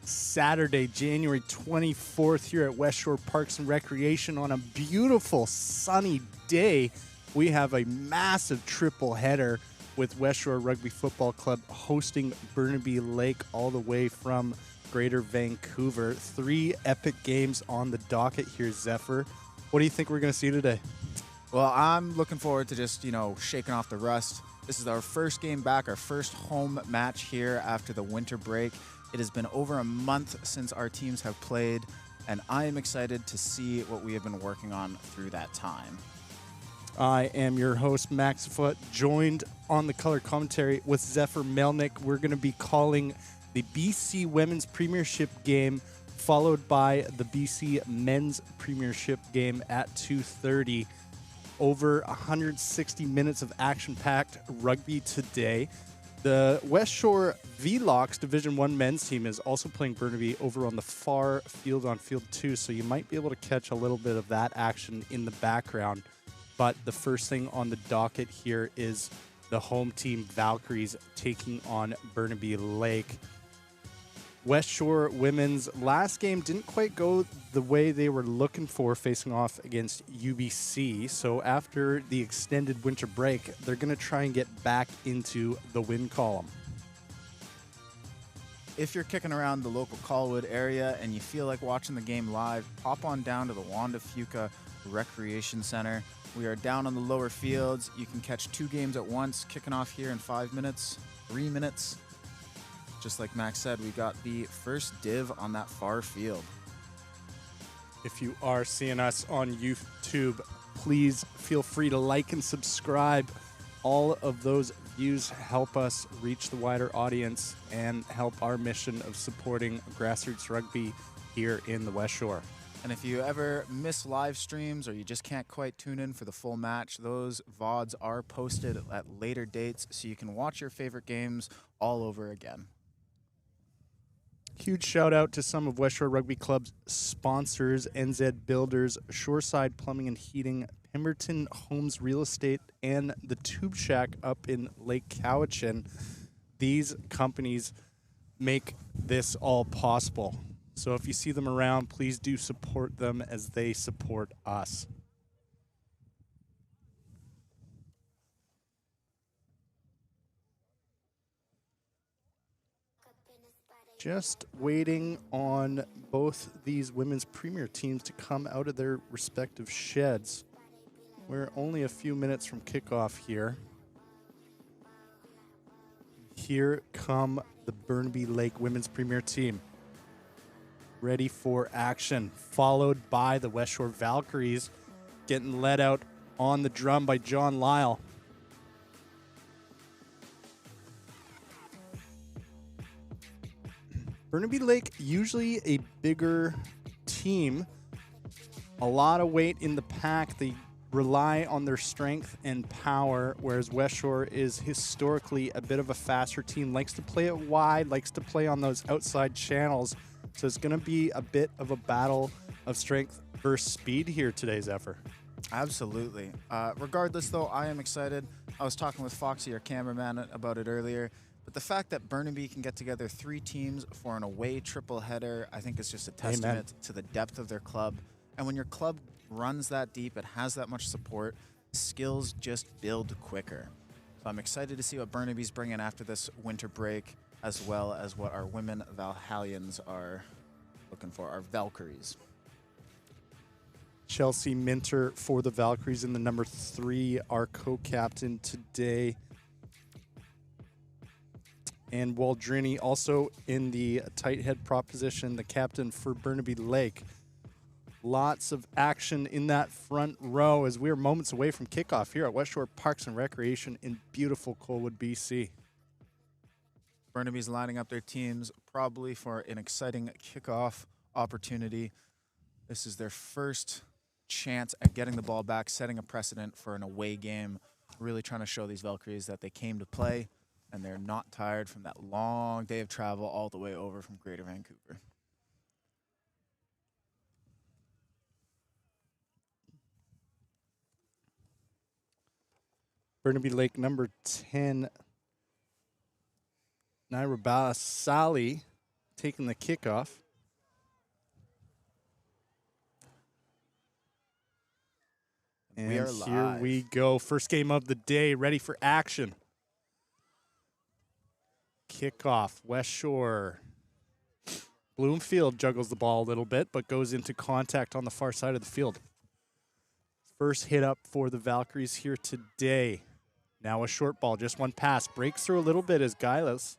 Saturday, January 24th here at Westshore Parks and Recreation on a beautiful sunny day. We have a massive triple header with Westshore Rugby Football Club hosting Burnaby Lake all the way from Greater Vancouver. 3 epic games on the docket here, Zephyr. What do you think we're going to see today? Well, I'm looking forward to just, shaking off the rust. This is our first game back, our first home match here after the winter break. It has been over a month since our teams have played, and I am excited to see what we have been working on through that time. I am your host, Max Foot, joined on the color commentary with Zephyr Melnick. We're going to be calling the BC Women's Premiership game, followed by the BC Men's Premiership game at 2:30. Over 160 minutes of action-packed rugby today. The Westshore VLOX Division 1 men's team is also playing Burnaby over on the far field on field 2, so you might be able to catch a little bit of that action in the background. But the first thing on the docket here is the home team Valkyries taking on Burnaby Lake. Westshore women's last game didn't quite go the way they were looking for, facing off against UBC. So after the extended winter break, they're going to try and get back into the win column. If you're kicking around the local Colwood area and you feel like watching the game live, pop on down to the Fuca Recreation Center. We are down on the lower fields. You can catch 2 games at once, kicking off here in 5 minutes, 3 minutes. Just like Max said, we got the first div on that far field. If you are seeing us on YouTube, please feel free to like and subscribe. All of those views help us reach the wider audience and help our mission of supporting grassroots rugby here in the West Shore. And if you ever miss live streams or you just can't quite tune in for the full match, those VODs are posted at later dates so you can watch your favorite games all over again. Huge shout out to some of Westshore Rugby Club's sponsors: NZ Builders, Shoreside Plumbing and Heating, Pemberton Homes Real Estate, and the Tube Shack up in Lake Cowichan. These companies make this all possible. So if you see them around, please do support them as they support us. Just waiting on both these women's premier teams to come out of their respective sheds. We're only a few minutes from kickoff here. Here come the Burnaby Lake women's premier team. Ready for action, followed by the Westshore Valkyries getting led out on the drum by John Lyle. Burnaby Lake, usually a bigger team, a lot of weight in the pack. They rely on their strength and power, whereas Westshore is historically a bit of a faster team, likes to play it wide, likes to play on those outside channels. So it's going to be a bit of a battle of strength versus speed here today, Zephyr. Absolutely. Regardless, though, I am excited. I was talking with Foxy, our cameraman, about it earlier. But the fact that Burnaby can get together 3 teams for an away triple header, I think is just a testament to the depth of their club. And when your club runs that deep, it has that much support, skills just build quicker. So I'm excited to see what Burnaby's bringing after this winter break, as well as what our women Valhallians are looking for, our Valkyries. Chelsea Minter for the Valkyries in the number 3, our co-captain today. And Waldrini also in the tight head prop position, the captain for Burnaby Lake. Lots of action in that front row as we are moments away from kickoff here at Westshore Parks and Recreation in beautiful Colwood, BC. Burnaby's lining up their teams probably for an exciting kickoff opportunity. This is their first chance at getting the ball back, setting a precedent for an away game, really trying to show these Valkyries that they came to play and they're not tired from that long day of travel all the way over from Greater Vancouver. Burnaby Lake number 10, Naira Basali, taking the kickoff. And we are here live. we go. First game of the day, ready for action. Kickoff, Westshore. Bloomfield juggles the ball a little bit, but goes into contact on the far side of the field. First hit up for the Valkyries here today. Now a short ball, just one pass. Breaks through a little bit as Gailas.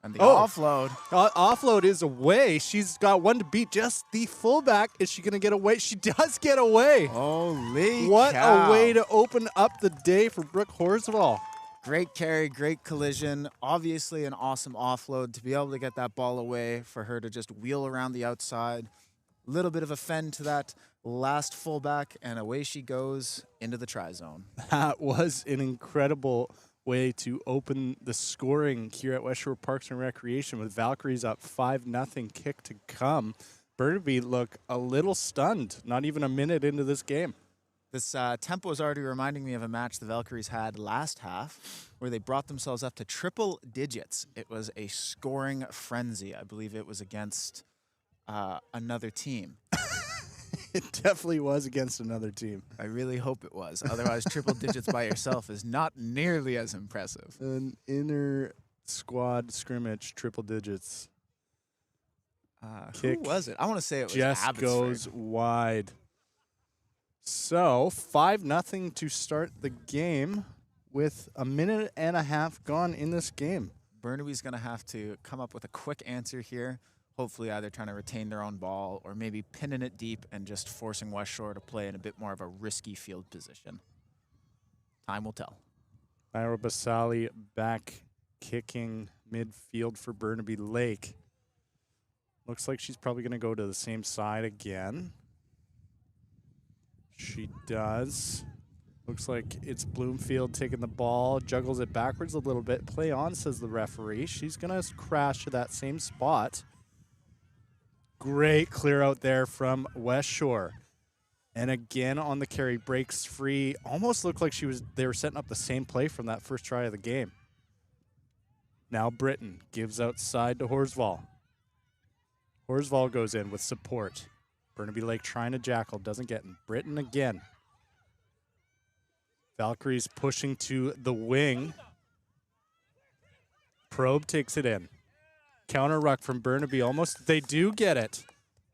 And the offload. Offload is away. She's got one to beat. Just the fullback. Is she going to get away? She does get away. Holy What cow. a way to open up the day for Brooke Horsfall. Great carry, great collision. Obviously an awesome offload to be able to get that ball away, for her to just wheel around the outside. A little bit of a fend to that last fullback, and away she goes into the try zone. That was an incredible way to open the scoring here at Westshore Parks and Recreation with Valkyries up 5-0, kick to come. Burnaby look a little stunned, not even a minute into this game. This tempo is already reminding me of a match the Valkyries had last half where they brought themselves up to triple digits. It was a scoring frenzy. I believe it was against another team. It definitely was against another team. I really hope it was. Otherwise, triple digits by yourself is not nearly as impressive. An inner squad scrimmage, triple digits. Who was it? I want to say it was Just Abbotsford. goes wide. So 5-0 to start the game with a minute and a half gone in this game. Burnaby's going to have to come up with a quick answer here. Hopefully either trying to retain their own ball or maybe pinning it deep and just forcing Westshore to play in a bit more of a risky field position. Time will tell. Ira Basali back kicking midfield for Burnaby Lake. Looks like she's probably going to go to the same side again. She does. Looks like it's Bloomfield taking the ball, juggles it backwards a little bit. Play on, says the referee. She's going to crash to that same spot. Great clear out there from Westshore. And again on the carry, breaks free. Almost looked like they were setting up the same play from that first try of the game. Now Britton gives outside to Horsfall. Horsfall goes in with support. Burnaby Lake trying to jackal, doesn't get in. Britton again. Valkyries pushing to the wing. Probe takes it in. Counter ruck from Burnaby, almost. They do get it.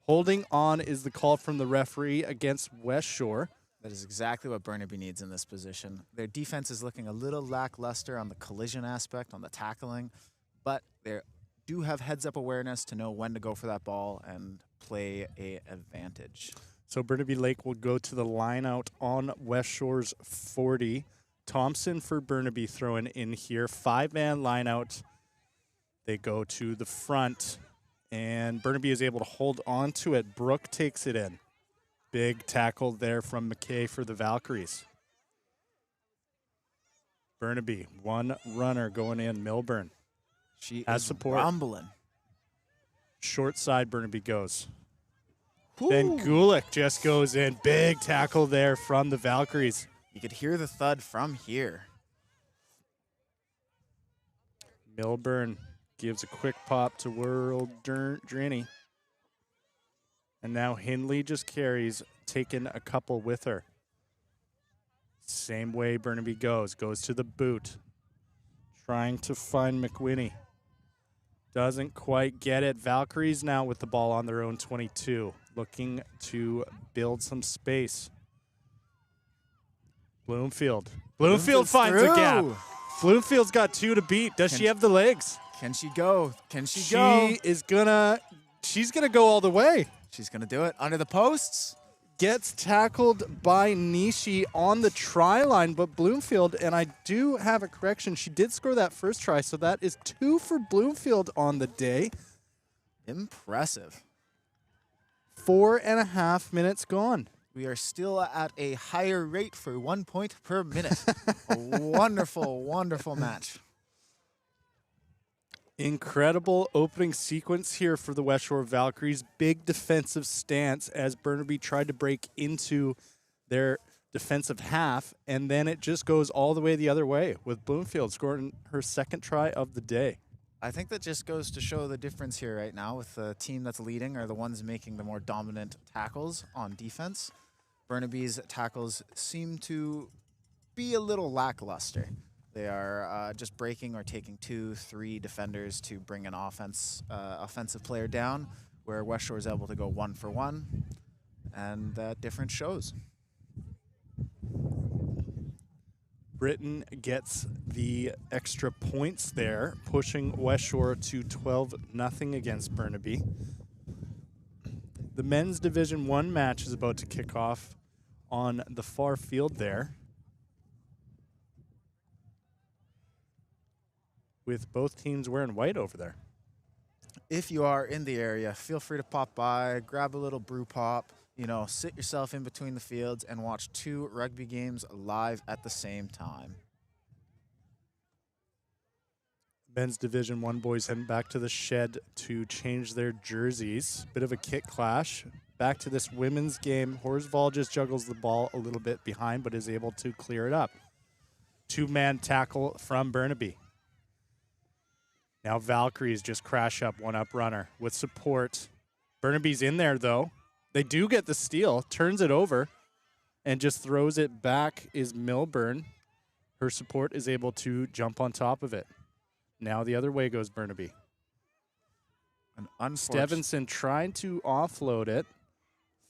Holding on is the call from the referee against Westshore. That is exactly what Burnaby needs in this position. Their defense is looking a little lackluster on the collision aspect, on the tackling, but they do have heads-up awareness to know when to go for that ball and play a advantage. So Burnaby Lake will go to the line out on Westshore's 40. Thompson for Burnaby throwing in here. 5-man line out. They go to the front, and Burnaby is able to hold on to it. Brooke takes it in. Big tackle there from McKay for the Valkyries. Burnaby, one runner going in. Milburn She has is support. rumbling. Short side, Burnaby goes. Then Gulick just goes in. Big tackle there from the Valkyries. You could hear the thud from here. Milburn gives a quick pop to World Drenny. And now Hindley just carries, taking a couple with her. Same way Burnaby goes to the boot. Trying to find McWhinney. Doesn't quite get it. Valkyries now with the ball on their own 22. Looking to build some space. Bloomfield. Bloomfield finds a gap. Bloomfield's got two to beat. Does she have the legs? Can she go? Can she go? She's gonna go all the way. She's going to do it. Under the posts. Gets tackled by Nishi on the try line, but Bloomfield, and I do have a correction, she did score that first try, so that is 2 for Bloomfield on the day. Impressive. 4.5 minutes gone. We are still at a higher rate for 1 point per minute. A wonderful, wonderful match. Incredible opening sequence here for the Westshore Valkyries. Big defensive stance as Burnaby tried to break into their defensive half, and then it just goes all the way the other way with Bloomfield scoring her second try of the day. I think that just goes to show the difference here right now with the team that's leading are the ones making the more dominant tackles on defense. Burnaby's tackles seem to be a little lackluster. They are just breaking or taking 2, 3 defenders to bring an offensive player down, where Westshore is able to go 1 for 1, and that difference shows. Britain gets the extra points there, pushing Westshore to 12-0 against Burnaby. The men's Division 1 match is about to kick off on the far field there, with both teams wearing white over there. If you are in the area, feel free to pop by, grab a little brew pop, sit yourself in between the fields and watch 2 rugby games live at the same time. Men's Division 1 boys heading back to the shed to change their jerseys. Bit of a kick clash. Back to this women's game. Horsval just juggles the ball a little bit behind, but is able to clear it up. 2-man tackle from Burnaby. Now Valkyries just crash up, one-up runner with support. Burnaby's in there, though. They do get the steal, turns it over, and just throws it back is Milburn. Her support is able to jump on top of it. Now the other way goes Burnaby. Stevenson trying to offload it.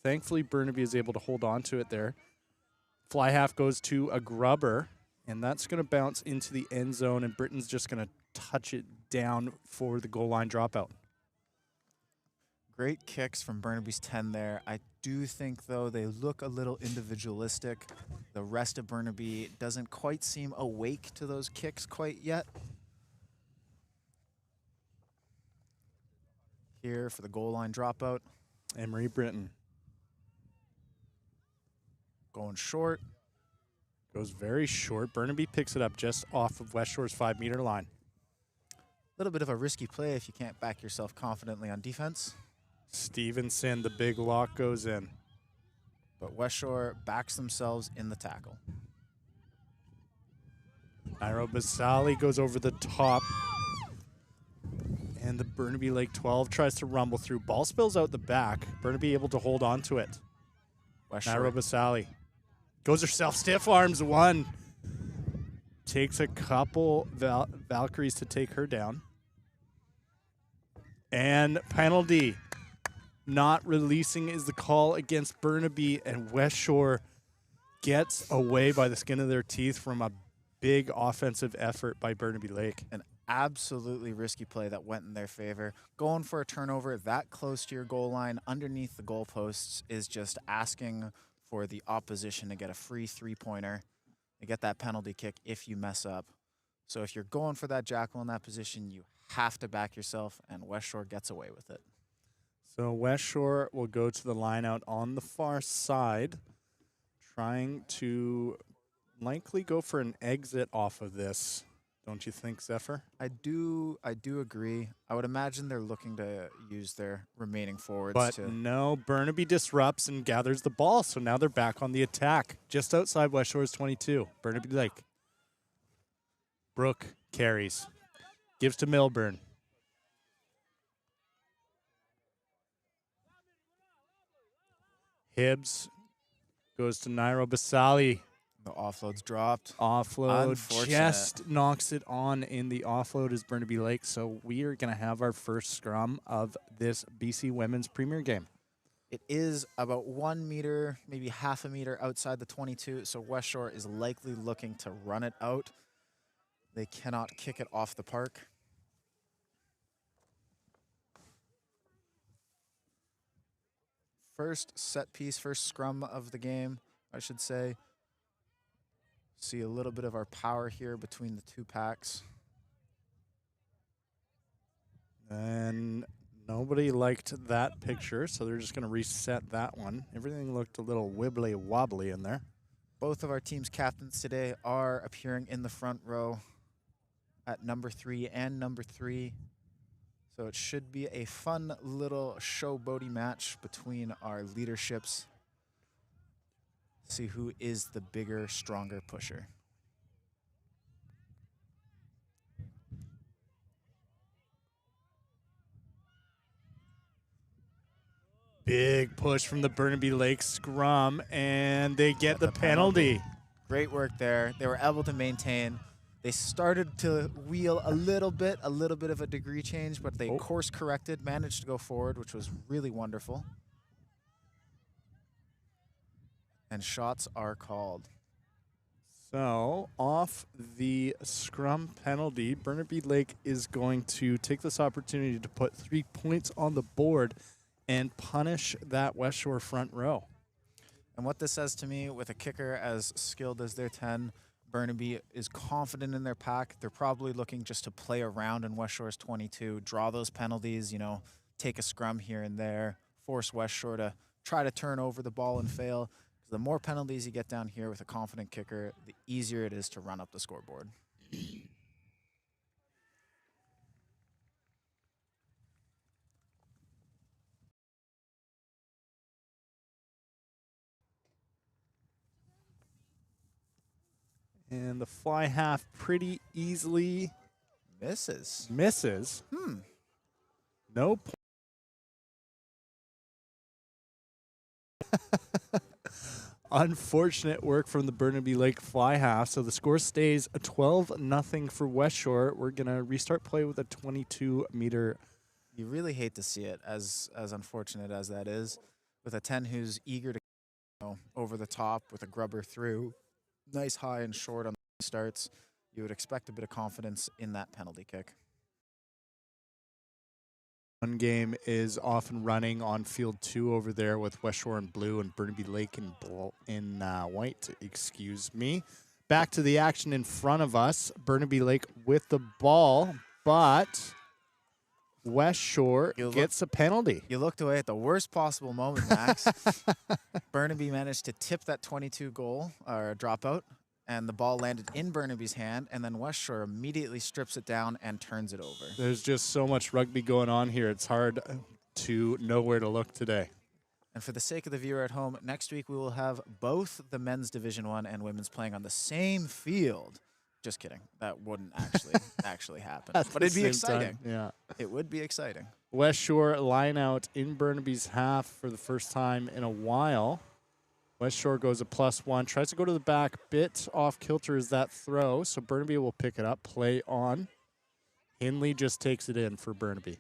Thankfully, Burnaby is able to hold on to it there. Fly half goes to a grubber, and that's going to bounce into the end zone, and Britain's just going to touch it down for the goal line dropout. Great kicks from Burnaby's 10 there. I do think, though, they look a little individualistic. The rest of Burnaby doesn't quite seem awake to those kicks quite yet. Here for the goal line dropout. Emery Britton. Going short. Goes very short. Burnaby picks it up just off of Westshore's 5-meter line. A little bit of a risky play if you can't back yourself confidently on defense. Stevenson, the big lock goes in. But Westshore backs themselves in the tackle. Nairo Basali goes over the top. And the Burnaby Lake 12 tries to rumble through. Ball spills out the back. Burnaby able to hold on to it. Nairo Basali goes herself. Stiff arms one. Takes a couple Valkyries to take her down. And penalty. Not releasing is the call against Burnaby, and Westshore gets away by the skin of their teeth from a big offensive effort by Burnaby Lake. An absolutely risky play that went in their favor. Going for a turnover that close to your goal line underneath the goalposts is just asking for the opposition to get a free 3-pointer. You get that penalty kick if you mess up. So if you're going for that jackal in that position, you have to back yourself, and Westshore gets away with it. So Westshore will go to the line out on the far side, trying to likely go for an exit off of this. Don't you think, Zephyr? I do agree. I would imagine they're looking to use their remaining forwards. But no, Burnaby disrupts and gathers the ball, so now they're back on the attack, just outside Westshore's 22. Burnaby Lake. Brooke carries. Gives to Milburn. Hibbs goes to Nairo Basali. The offload's dropped. Offload just knocks it on in the offload is Burnaby Lake. So we are going to have our first scrum of this BC Women's Premier game. It is about 1 meter, maybe half a meter outside the 22. So Westshore is likely looking to run it out. They cannot kick it off the park. First set piece, first scrum of the game, I should say. See a little bit of our power here between the two packs. And nobody liked that picture, so they're just going to reset that one. Everything looked a little wibbly wobbly in there. Both of our team's captains today are appearing in the front row at number 3 and number 3. So it should be a fun little showboaty match between our leaderships. See who is the bigger, stronger pusher. Big push from the Burnaby Lake scrum, and they get the penalty. Great work there. They were able to maintain. They started to wheel a little bit of a degree change, but they course corrected, managed to go forward, which was really wonderful. And shots are called. So, off the scrum penalty, Burnaby Lake is going to take this opportunity to put 3 points on the board and punish that Westshore front row. And what this says to me, with a kicker as skilled as their 10, Burnaby is confident in their pack. They're probably looking just to play around in Westshore's 22, draw those penalties, you know, take a scrum here and there, force Westshore to try to turn over the ball and fail. Because the more penalties you get down here with a confident kicker, the easier it is to run up the scoreboard. And the fly half pretty easily Misses. No point. Unfortunate work from the Burnaby Lake fly half. So the score stays a 12-0 for Westshore. We're going to restart play with a 22-meter. You really hate to see it, as unfortunate as that is, with a 10 who's eager to over the top with a grubber through. Nice high and short on the starts. You would expect a bit of confidence in that penalty kick. One game is off and running on field 2 over there with Westshore in blue and Burnaby Lake in white. Excuse me. Back to the action in front of us. Burnaby Lake with the ball, but Westshore gets a penalty. You looked away at the worst possible moment, Max. Burnaby managed to tip that 22 goal or dropout, and the ball landed in Burnaby's hand, and then Westshore immediately strips it down and turns it over. There's just so much rugby going on here. It's hard to know where to look today. And for the sake of the viewer at home, next week we will have both the men's Division 1 and women's playing on the same field. Just kidding. That wouldn't actually happen. But it'd be exciting. Yeah. It would be exciting. Westshore line out in Burnaby's half for the first time in a while. Westshore goes a +1, tries to go to the back, bit off kilter is that throw, so Burnaby will pick it up, play on. Hindley just takes it in for Burnaby.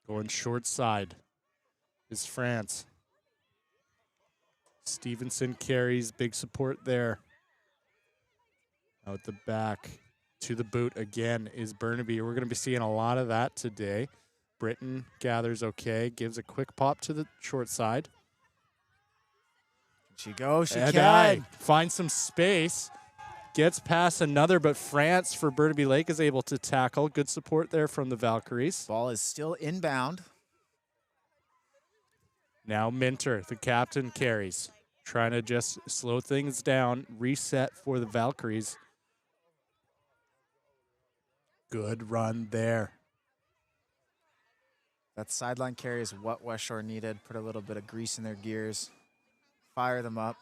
Going short side is France. Stevenson carries, big support there. Out the back to the boot again is Burnaby. We're going to be seeing a lot of that today. Britton gathers okay, gives a quick pop to the short side. She goes, she can. Finds some space, gets past another, but France for Burnaby Lake is able to tackle. Good support there from the Valkyries. Ball is still inbound. Now Minter, the captain, carries. Trying to just slow things down, reset for the Valkyries. Good run there. That sideline carry is what Westshore needed. Put a little bit of grease in their gears. Fire them up.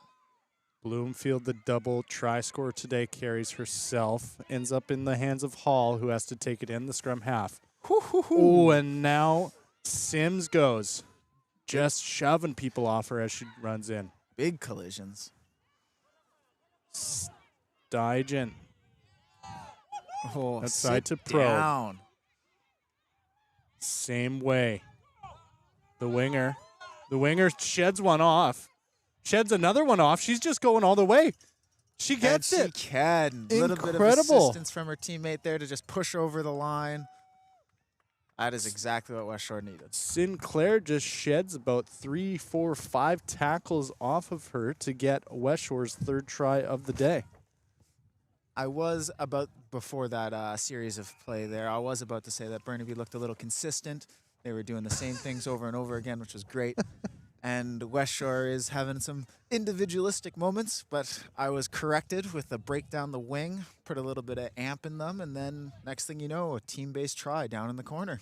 Bloomfield, the double try scorer today, carries herself. Ends up in the hands of Hall, who has to take it in the scrum half. Oh, and now Sims goes. Just shoving people off her as she runs in. Big collisions. Stuygen. Oh, outside to probe. Down. Same way. The winger sheds one off. Sheds another one off. She's just going all the way. She gets it. She can. A little bit of assistance from her teammate there to just push over the line. That is exactly what Westshore needed. Sinclair just sheds about 3, 4, 5 tackles off of her to get Westshore's third try of the day. I was about, before that series of play there, I was about to say that Burnaby looked a little consistent. They were doing the same things over and over again, which was great. And Westshore is having some individualistic moments, but I was corrected with the break down the wing, put a little bit of amp in them, and then next thing you know, a team-based try down in the corner.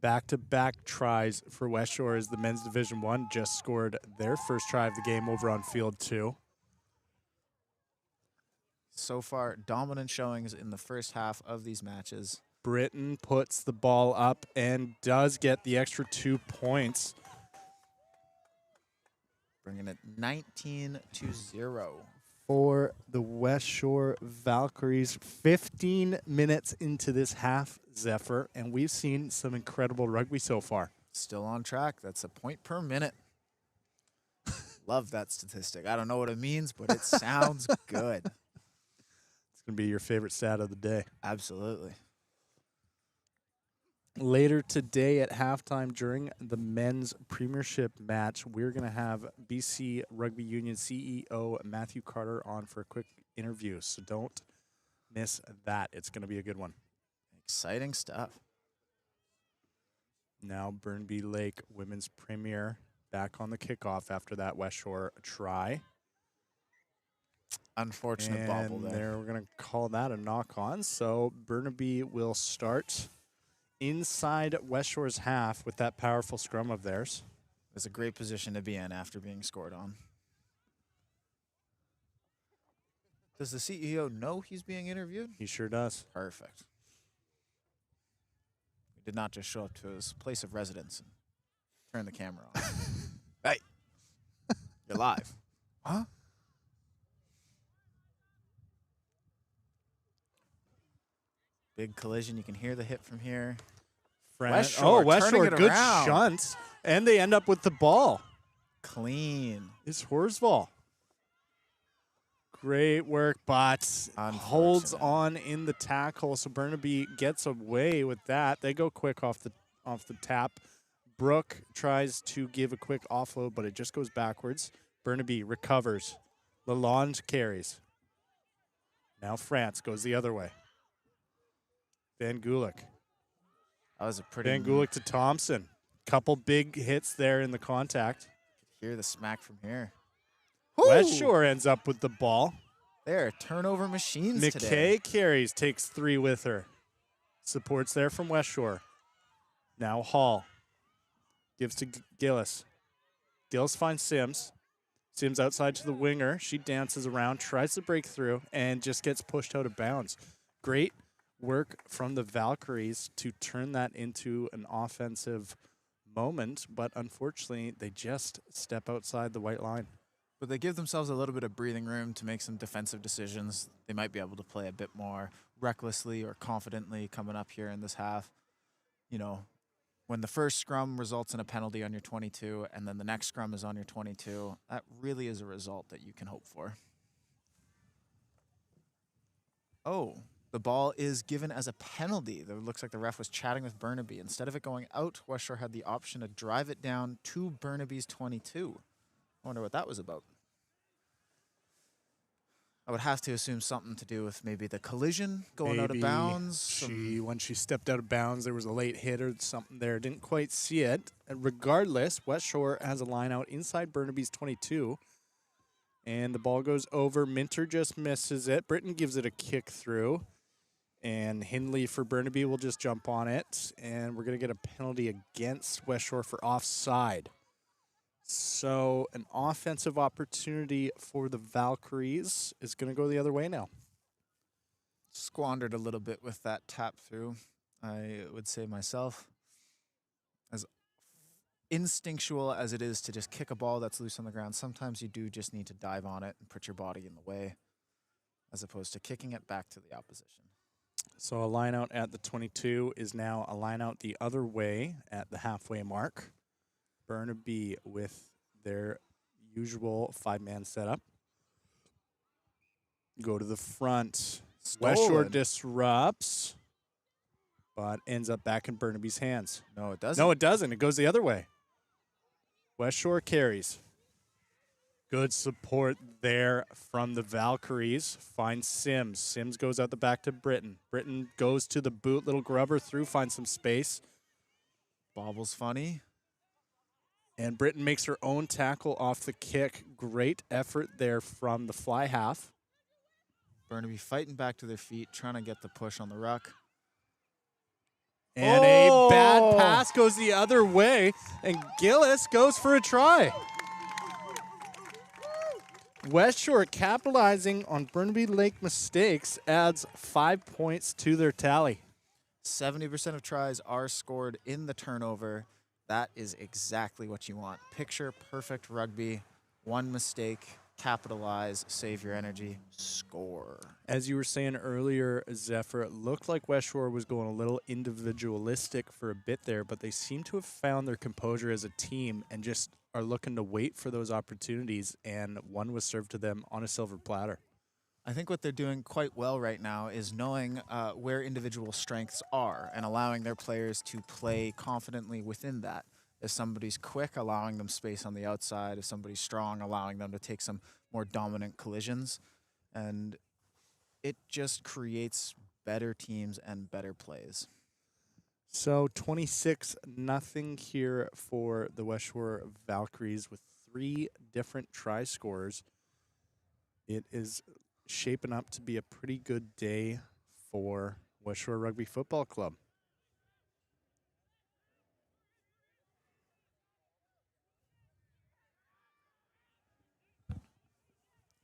Back-to-back tries for Westshore as the men's Division 1 just scored their first try of the game over on field 2. So far, dominant showings in the first half of these matches. Britain puts the ball up and does get the extra 2 points. Bringing it 19-0. For the Westshore Valkyries, 15 minutes into this half, Zephyr, and we've seen some incredible rugby so far. Still on track. That's a point per minute. Love that statistic. I don't know what it means, but it sounds good. It's going to be your favorite stat of the day. Absolutely. Later today at halftime during the men's premiership match, we're going to have BC Rugby Union CEO Matthew Carter on for a quick interview. So don't miss that. It's going to be a good one. Exciting stuff. Now Burnaby Lake Women's Premier back on the kickoff after that Westshore try. Unfortunate bobble there. We're going to call that a knock-on. So Burnaby will start inside Westshore's half with that powerful scrum of theirs. It's a great position to be in after being scored on. Does the CEO know he's being interviewed? He sure does. Perfect. He did not just show up to his place of residence and turn the camera on. Hey, you're live. Huh? Big collision. You can hear the hit from here. Westshore, good shunts. And they end up with the ball. Clean. It's Horsball. Great work, but holds on in the tackle. So Burnaby gets away with that. They go quick off the tap. Brooke tries to give a quick offload, but it just goes backwards. Burnaby recovers. Lalonde carries. Now France goes the other way. Van Gulik. That was a pretty... Van Gulik to Thompson. Couple big hits there in the contact. Hear the smack from here. Westshore ends up with the ball. They're turnover machines McKay today. carries, takes 3 with her. Supports there from Westshore. Now Hall. Gives to Gillis. Gillis finds Sims. Sims outside to the winger. She dances around, tries to break through, and just gets pushed out of bounds. Great work from the Valkyries to turn that into an offensive moment, but unfortunately, they just step outside the white line. But they give themselves a little bit of breathing room to make some defensive decisions. They might be able to play a bit more recklessly or confidently coming up here in this half. You know, when the first scrum results in a penalty on your 22 and then the next scrum is on your 22, that really is a result that you can hope for. Oh, the ball is given as a penalty. It looks like the ref was chatting with Burnaby. Instead of it going out, Westshore had the option to drive it down to Burnaby's 22. I wonder what that was about. I would have to assume something to do with maybe the collision going out of bounds. When she stepped out of bounds, there was a late hit or something there. Didn't quite see it. And regardless, Westshore has a line out inside Burnaby's 22. And the ball goes over. Minter just misses it. Britton gives it a kick through. And Hindley for Burnaby will just jump on it. And we're going to get a penalty against Westshore for offside. So an offensive opportunity for the Valkyries is going to go the other way now. Squandered a little bit with that tap through, I would say myself. As instinctual as it is to just kick a ball that's loose on the ground, sometimes you do just need to dive on it and put your body in the way as opposed to kicking it back to the opposition. So a line out at the 22 is now a line out the other way at the halfway mark. Burnaby with their usual 5-man setup. Go to the front. Westshore disrupts, but ends up back in Burnaby's hands. No, it doesn't. No, it doesn't. It goes the other way. Westshore carries. Good support there from the Valkyries. Finds Sims. Sims goes out the back to Britton. Britton goes to the boot. Little grubber through. Finds some space. Bobble's funny. And Britton makes her own tackle off the kick. Great effort there from the fly half. Burnaby fighting back to their feet, trying to get the push on the ruck. And a bad pass goes the other way. And Gillis goes for a try. Westshore capitalizing on Burnaby Lake mistakes adds 5 points to their tally. 70% of tries are scored in the turnover. That is exactly what you want. Picture perfect rugby. One mistake, capitalize, save your energy, score. As you were saying earlier, Zephyr, it looked like Westshore was going a little individualistic for a bit there, but they seem to have found their composure as a team and just are looking to wait for those opportunities, and one was served to them on a silver platter. I think what they're doing quite well right now is knowing where individual strengths are and allowing their players to play confidently within that. If somebody's quick, allowing them space on the outside. If somebody's strong, allowing them to take some more dominant collisions. And it just creates better teams and better plays. So 26-0 here for the Westshore Valkyries with 3 different try scores. It is shaping up to be a pretty good day for Westshore Rugby Football Club.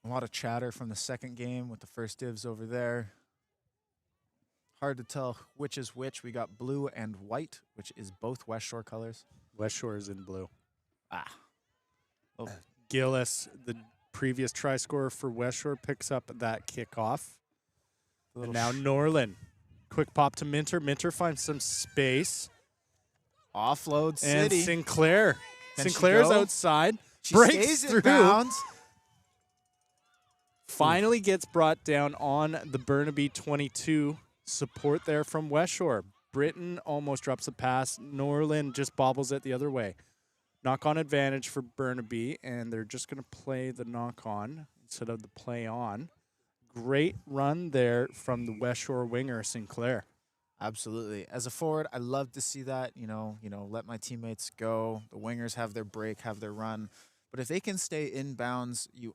A lot of chatter from the second game with the first divs over there. Hard to tell which is which. We got blue and white, which is both Westshore colors. Westshore is in blue. Oh. Gillis, the previous try scorer for Westshore, picks up that kickoff. And now Norland. Quick pop to Minter. Minter finds some space. Offload And City. Sinclair. Can she Sinclair's go? outside. She breaks stays through. in bounds. Finally gets brought down on the Burnaby 22. Support there from Westshore. Britton almost drops a pass. Norland just bobbles it the other way. Knock-on advantage for Burnaby, and they're just going to play the knock-on instead of the play-on. Great run there from the Westshore winger, Sinclair. Absolutely. As a forward, I love to see that. You know, let my teammates go. The wingers have their break, have their run. But if they can stay in bounds, you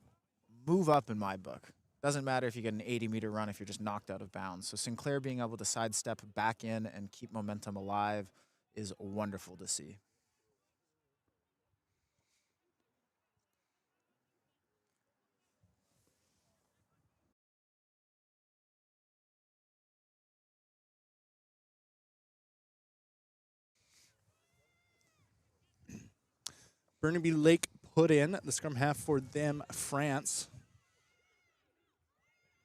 move up in my book. Doesn't matter if you get an 80-meter run if you're just knocked out of bounds. So Sinclair being able to sidestep back in and keep momentum alive is wonderful to see. Burnaby Lake put in the scrum half for them, France.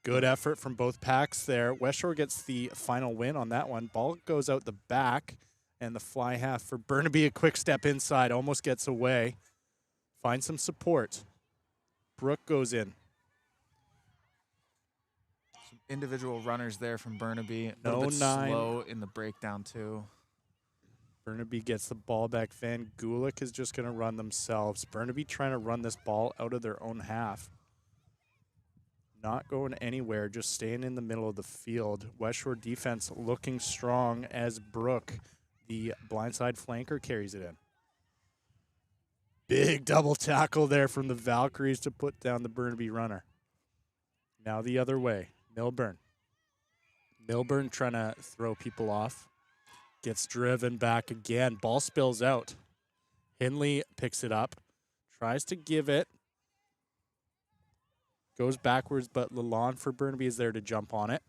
Good effort from both packs there. Westshore gets the final win on that one. Ball goes out the back, and the fly half for Burnaby, a quick step inside, almost gets away. Finds some support. Brooke goes in. Some individual runners there from Burnaby. A No little bit 9. slow in the breakdown, too. Burnaby gets the ball back. Van Gulik is just going to run themselves. Burnaby trying to run this ball out of their own half. Not going anywhere, just staying in the middle of the field. Westshore defense looking strong as Brooke, the blindside flanker, carries it in. Big double tackle there from the Valkyries to put down the Burnaby runner. Now the other way, Milburn. Milburn trying to throw people off. Gets driven back again. Ball spills out. Hindley picks it up. Tries to give it. Goes backwards, but Lalonde for Burnaby is there to jump on it.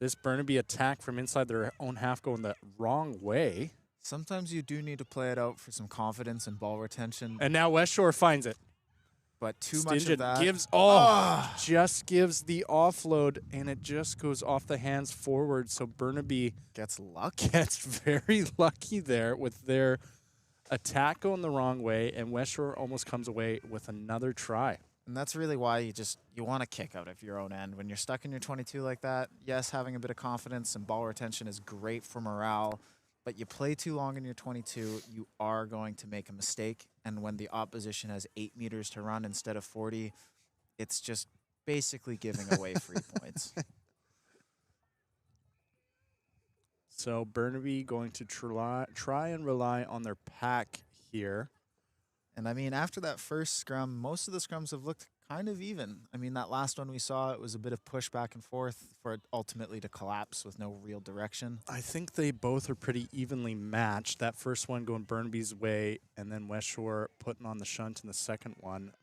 This Burnaby attack from inside their own half going the wrong way. Sometimes you do need to play it out for some confidence and ball retention. And now Westshore finds it. But too much of that. Just gives the offload, and it just goes off the hands forward. So Burnaby gets lucky. Gets very lucky there with their attack going the wrong way, and Westshore almost comes away with another try. And that's really why you want to kick out of your own end. When you're stuck in your 22 like that, yes, having a bit of confidence and ball retention is great for morale, but you play too long in your 22, you are going to make a mistake. And when the opposition has 8 meters to run instead of 40, it's just basically giving away free points. So Burnaby going to try and rely on their pack here. And I mean, after that first scrum, most of the scrums have looked kind of even. I mean, that last one we saw, it was a bit of push back and forth for it ultimately to collapse with no real direction. I think they both are pretty evenly matched. That first one going Burnaby's way, and then Westshore putting on the shunt in the second one.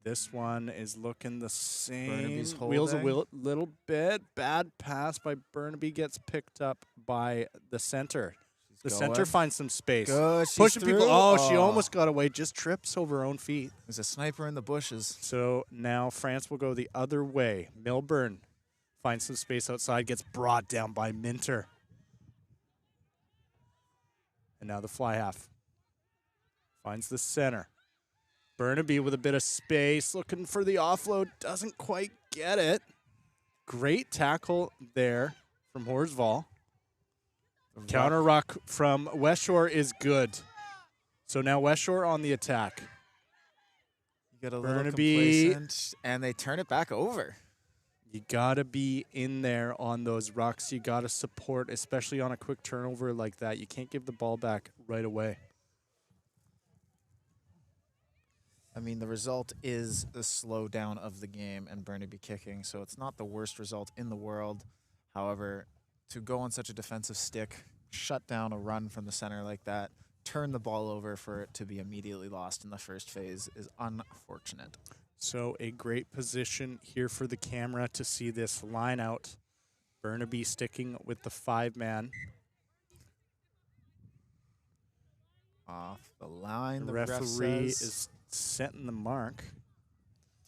This one is looking the same. Burnaby's Wheels a holding. little bit. Bad pass by Burnaby gets picked up by the center. The center going. finds some space. Good. She's Pushing people. through. Oh, she almost got away. Just trips over her own feet. There's a sniper in the bushes. So now France will go the other way. Milburn finds some space outside, gets brought down by Minter. And now the fly half finds the center. Burnaby with a bit of space, looking for the offload, doesn't quite get it. Great tackle there from Horsval. Counter ruck from Westshore is good. So now Westshore on the attack. You get a little Burnaby. complacent, and they turn it back over. You gotta be in there on those rucks. You gotta support, especially on a quick turnover like that. You can't give the ball back right away. I mean, the result is the slowdown of the game and Burnaby kicking, so it's not the worst result in the world. However, to go on such a defensive stick, shut down a run from the center like that, turn the ball over for it to be immediately lost in the first phase is unfortunate. So a great position here for the camera to see this line out. Burnaby sticking with the 5-man. Off the line, The the ref referee says, is setting the mark.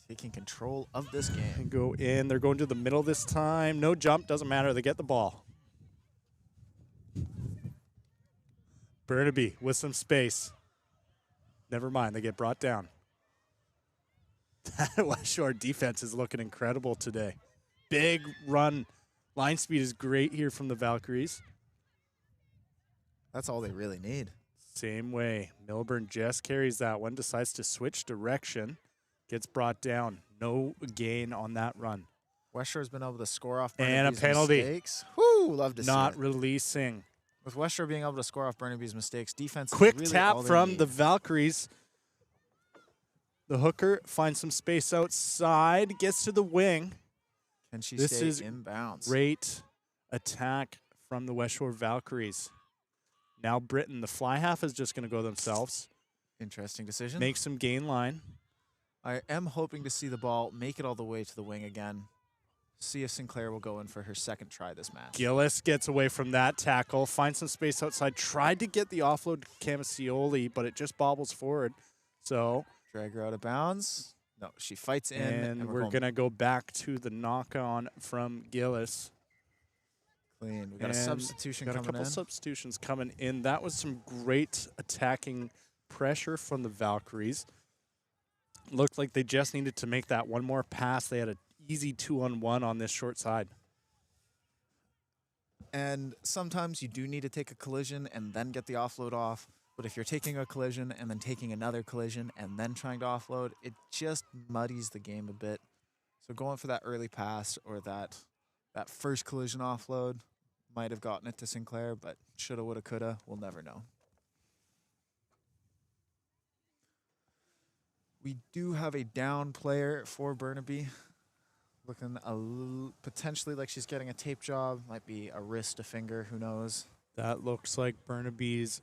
taking control of this game. And go in. They're going to the middle this time. No jump. Doesn't matter. They get the ball. Burnaby with some space. Never mind. They get brought down. That Westshore defense is looking incredible today. Big run. Line speed is great here from the Valkyries. That's all they really need. Same way. Milburn just carries that one. Decides to switch direction. Gets brought down. No gain on that run. Westshore's been able to score off And a Burnaby's penalty. mistakes. Woo, love to see Not it. releasing. With Westshore being able to score off Burnaby's mistakes, defense Quick is really tap all they from need. the Valkyries. The hooker finds some space outside. Gets to the wing. Can she This stay is in bounds? Great attack from the Westshore Valkyries. Now Britain, the fly half is just going to go themselves. Interesting decision. Make some gain line. I am hoping to see the ball make it all the way to the wing again. See if Sinclair will go in for her second try this match. Gillis gets away from that tackle. Finds some space outside. Tried to get the offload to Camasioli, but it just bobbles forward. So, Drag her out of bounds. No, she fights in. and we're going to go back to the knock-on from Gillis. Clean. We got a And substitution got a coming couple in. substitutions coming in. That was some great attacking pressure from the Valkyries. Looked like they just needed to make that one more pass. They had an easy 2-on-1 on this short side. And sometimes you do need to take a collision and then get the offload off. But if you're taking a collision and then taking another collision and then trying to offload, it just muddies the game a bit. So going for that early pass or that first collision offload might have gotten it to Sinclair, but shoulda, woulda, coulda, we'll never know. We do have a down player for Burnaby. Looking potentially like she's getting a tape job. Might be a wrist, a finger, who knows. That looks like Burnaby's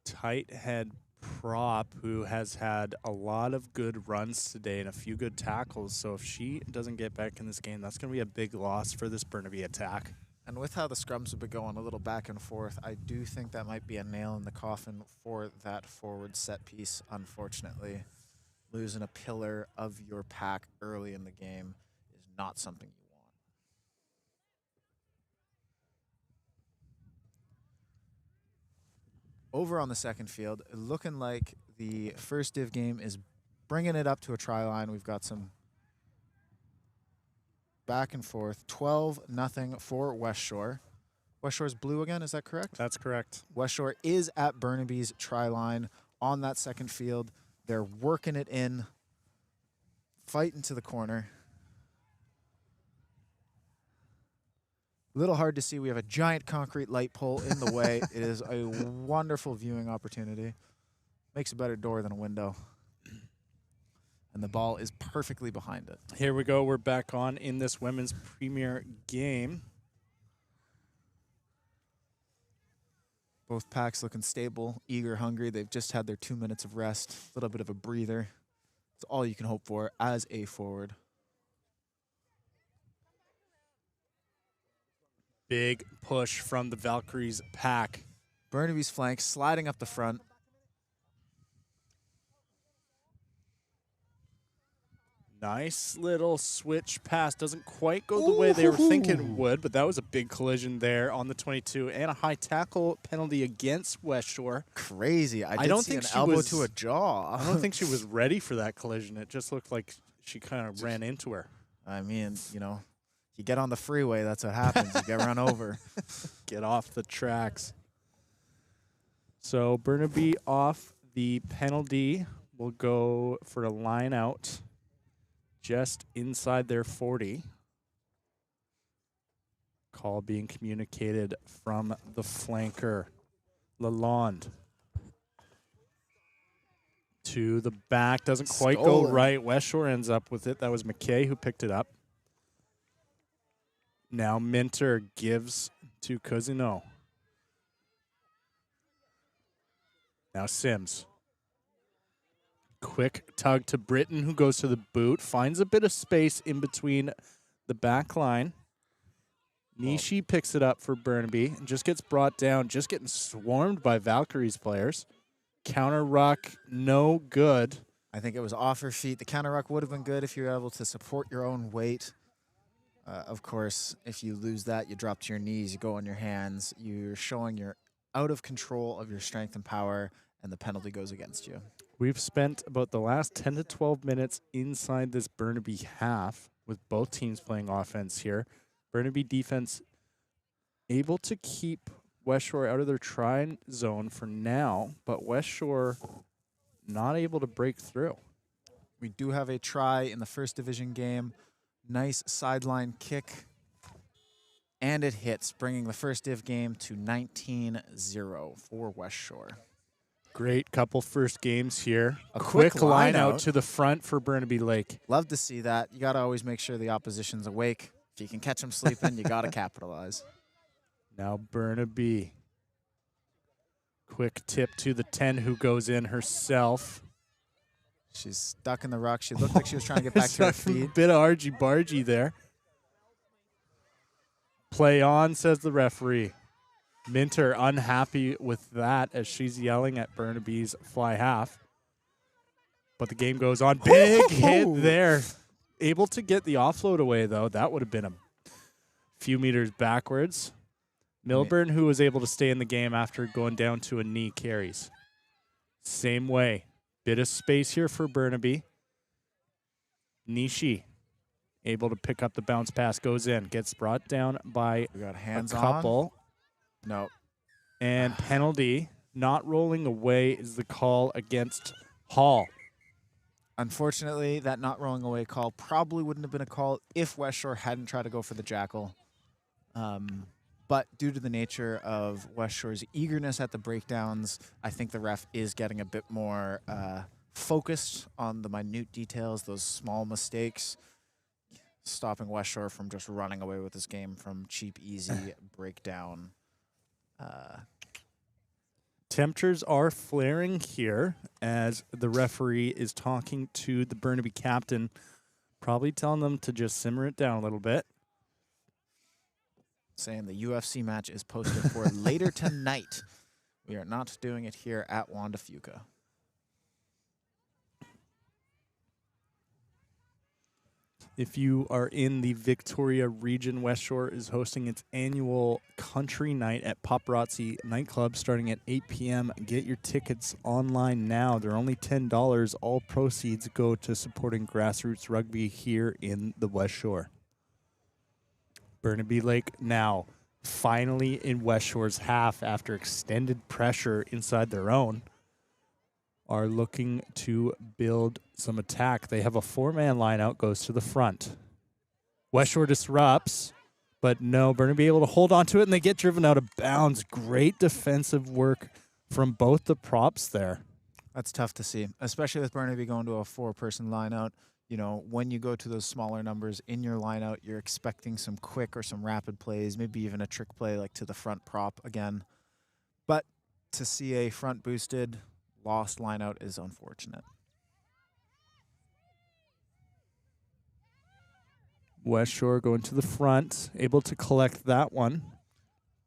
tight head prop, who has had a lot of good runs today and a few good tackles. So if she doesn't get back in this game, that's going to be a big loss for this Burnaby attack. And with how the scrums have been going a little back and forth, I do think that might be a nail in the coffin for that forward set piece, unfortunately. Losing a pillar of your pack early in the game is not something you want. Over on the second field, looking like the first div game is bringing it up to a try line. We've got some back and forth. 12-0 for Westshore. Westshore's blue again, is that correct? That's correct. Westshore is at Burnaby's try line on that second field. They're working it in, fighting to the corner. A little hard to see. We have a giant concrete light pole in the way. It is a wonderful viewing opportunity. Makes a better door than a window. And the ball is perfectly behind it. Here we go. We're back on in this women's premier game. Both packs looking stable, eager, hungry. They've just had their 2 minutes of rest. A little bit of a breather. It's all you can hope for as a forward. Big push from the Valkyries pack. Burnaby's flank sliding up the front. Nice little switch pass. Doesn't quite go the way they were thinking it would, but that was a big collision there on the 22 and a high tackle penalty against Westshore. Crazy. I don't see think an she elbow was- to a jaw. I don't think she was ready for that collision. It just looked like she kind of ran into her. I mean, you know, you get on the freeway, that's what happens. You get run over. Get off the tracks. So Burnaby off the penalty will go for a line out just inside their 40. Call being communicated from the flanker, Lalonde. To the back, doesn't quite go Stolen. right. Westshore ends up with it. That was McKay who picked it up. Now Minter gives to Cousineau. Now Sims. Quick tug to Britton, who goes to the boot. Finds a bit of space in between the back line. Nishi picks it up for Burnaby and just gets brought down, just getting swarmed by Valkyries players. Counter ruck, no good. I think it was off her feet. The counter ruck would have been good if you were able to support your own weight. Of course, if you lose that, you drop to your knees, you go on your hands. You're showing you're out of control of your strength and power, and the penalty goes against you. We've spent about the last 10 to 12 minutes inside this Burnaby half with both teams playing offense here. Burnaby defense able to keep Westshore out of their try zone for now, but Westshore not able to break through. We do have a try in the first division game. Nice sideline kick. And it hits, bringing the first div game to 19-0 for Westshore. Great couple first games here. A Quick quick line line out out. to the front for Burnaby Lake. Love to see that. You got to always make sure the opposition's awake. If you can catch them sleeping, you got to capitalize. Now Burnaby. Quick tip to the 10 who goes in herself. She's stuck in the ruck. She looked like she was trying to get back to her feet. Bit of argy-bargy there. Play on, says the referee. Minter unhappy with that as she's yelling at Burnaby's fly half. But the game goes on. Big hit there. Able to get the offload away, though. That would have been a few meters backwards. Milburn, who was able to stay in the game after going down to a knee, carries. Same way. Bit of space here for Burnaby. Nishi able to pick up the bounce pass, goes in, gets brought down by We got hands a couple. No. And penalty, not rolling away, is the call against Hall. Unfortunately, that not rolling away call probably wouldn't have been a call if Westshore hadn't tried to go for the jackal. But due to the nature of Westshore's eagerness at the breakdowns, I think the ref is getting a bit more focused on the minute details, those small mistakes, stopping Westshore from just running away with this game from cheap, easy breakdown. Temperatures are flaring here as the referee is talking to the Burnaby captain, probably telling them to just simmer it down a little bit. Saying the UFC match is posted for later tonight. We are not doing it here at Wanda Fuca. If you are in the Victoria region, Westshore is hosting its annual country night at Paparazzi nightclub starting at 8 p.m. Get your tickets online now. They're only $10. All proceeds go to supporting grassroots rugby here in the Westshore. Burnaby Lake now finally in Westshore's half after extended pressure inside their own are looking to build some attack. They have a four-man line out, goes to the front. Westshore disrupts, but no, Burnaby able to hold on to it, and they get driven out of bounds. Great defensive work from both the props there. That's tough to see, especially with Burnaby going to a four-person line out. You know, when you go to those smaller numbers in your line out, you're expecting some quick or some rapid plays, maybe even a trick play like to the front prop again. But to see a front boosted lost line out is unfortunate. Westshore going to the front, able to collect that one.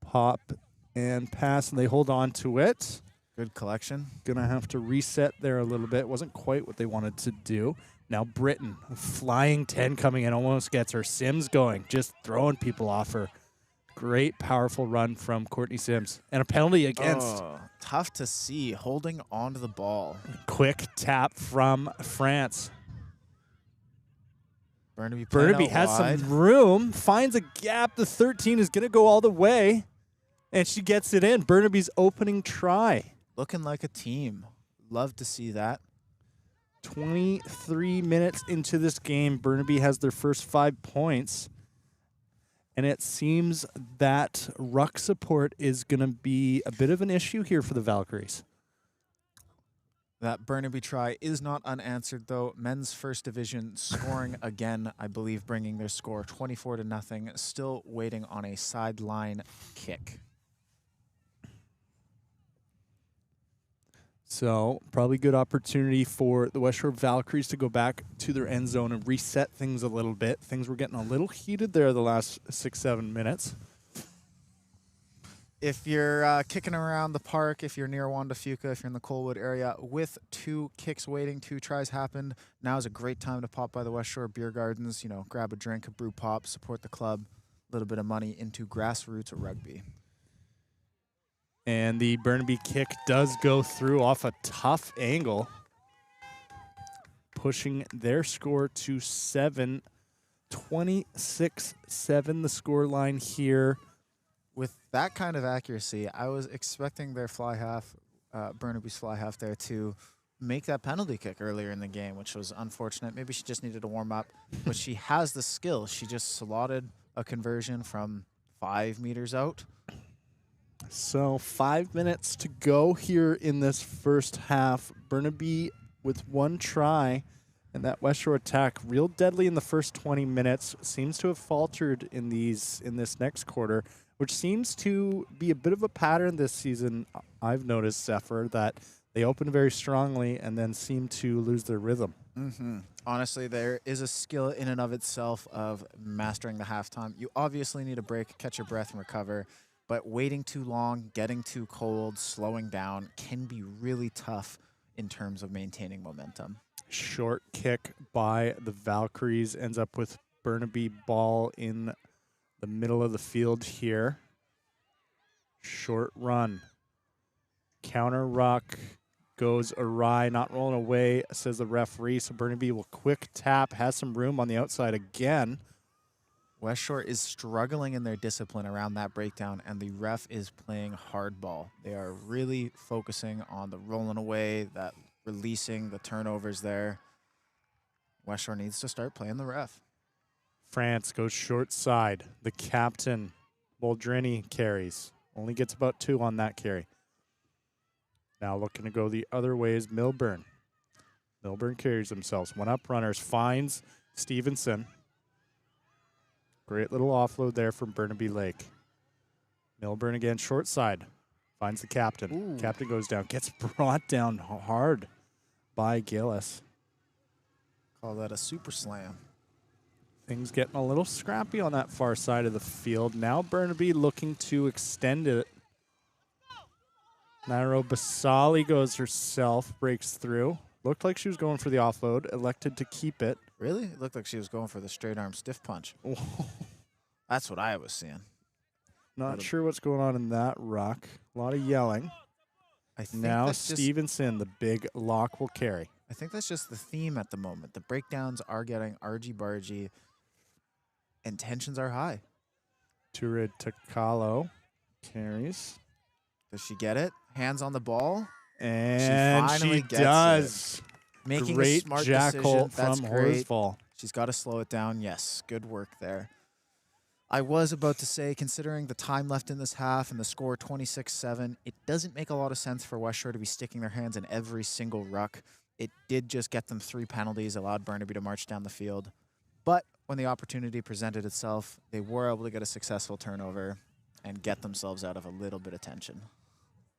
Pop and pass, and they hold on to it. Good collection. Gonna have to reset there a little bit. Wasn't quite what they wanted to do. Now Britton, flying 10 coming in, almost gets her. Sims going, just throwing people off her. Great, powerful run from Courtney Sims. And a penalty against. Oh, tough to see, holding on to the ball. Quick tap from France. Burnaby has wide. some room, finds a gap. The 13 is going to go all the way, and she gets it in. Burnaby's opening try. Looking like a team. Love to see that. 23 minutes into this game, Burnaby has their first 5 points. And it seems that ruck support is going to be a bit of an issue here for the Valkyries. That Burnaby try is not unanswered, though. Men's first division scoring again, I believe, bringing their score 24-0. Still waiting on a sideline kick. So probably good opportunity for the Westshore Valkyries to go back to their end zone and reset things a little bit. Things were getting a little heated there the last 6-7 minutes. If you're kicking around the park, if you're near Juan, Fuca, if you're in the Colwood area, with 2 kicks waiting, 2 tries happened, now is a great time to pop by the Westshore Beer Gardens. You know, grab a drink, a brew pop, support the club, a little bit of money into grassroots rugby. And the Burnaby kick does go through off a tough angle, pushing their score to 7. 26-7 the score line here. With that kind of accuracy, I was expecting their fly half, Burnaby's fly half there, to make that penalty kick earlier in the game, which was unfortunate. Maybe she just needed to warm up, but she has the skill. She just slotted a conversion from 5 meters out. So 5 minutes to go here in this first half. Burnaby with 1 try, and that Westshore attack real deadly in the first 20 minutes. Seems to have faltered in this next quarter, which seems to be a bit of a pattern this season. I've noticed, Zephyr, that they open very strongly and then seem to lose their rhythm. Honestly, there is a skill in and of itself of mastering the halftime. You obviously need a break, catch your breath, and recover. But waiting too long, getting too cold, slowing down can be really tough in terms of maintaining momentum. Short kick by the Valkyries ends up with Burnaby ball in the middle of the field here. Short run. Counter ruck goes awry, not rolling away, says the referee. So Burnaby will quick tap, has some room on the outside again. Westshore is struggling in their discipline around that breakdown, and the ref is playing hardball. They are really focusing on the rolling away, that releasing, the turnovers there. Westshore needs to start playing the ref. France goes short side. The captain, Boldrini, carries. Only gets about 2 on that carry. Now looking to go the other way is Milburn. Milburn carries themselves. 1 up runners, finds Stevenson. Great little offload there from Burnaby Lake. Milburn again, short side. Finds the captain. Ooh. Captain goes down. Gets brought down hard by Gillis. Call that a super slam. Things getting a little scrappy on that far side of the field. Now Burnaby looking to extend it. Nairo Basali goes herself, breaks through. Looked like she was going for the offload, elected to keep it. Really? It looked like she was going for the straight arm stiff punch. That's what I was seeing. Not sure what's going on in that ruck. A lot of yelling. I think Now that's just, Stevenson, the big lock, will carry. I think that's just the theme at the moment. The breakdowns are getting argy-bargy, and tensions are high. Turid Takalo carries. Does she get it? Hands on the ball? And she finally she gets does. it. Making Great a smart jackal decision. That's from great. Horsfall. She's got to slow it down. Yes, good work there. I was about to say, considering the time left in this half and the score 26-7, it doesn't make a lot of sense for Westshore to be sticking their hands in every single ruck. It did just get them 3 penalties, allowed Burnaby to march down the field. But when the opportunity presented itself, they were able to get a successful turnover and get themselves out of a little bit of tension,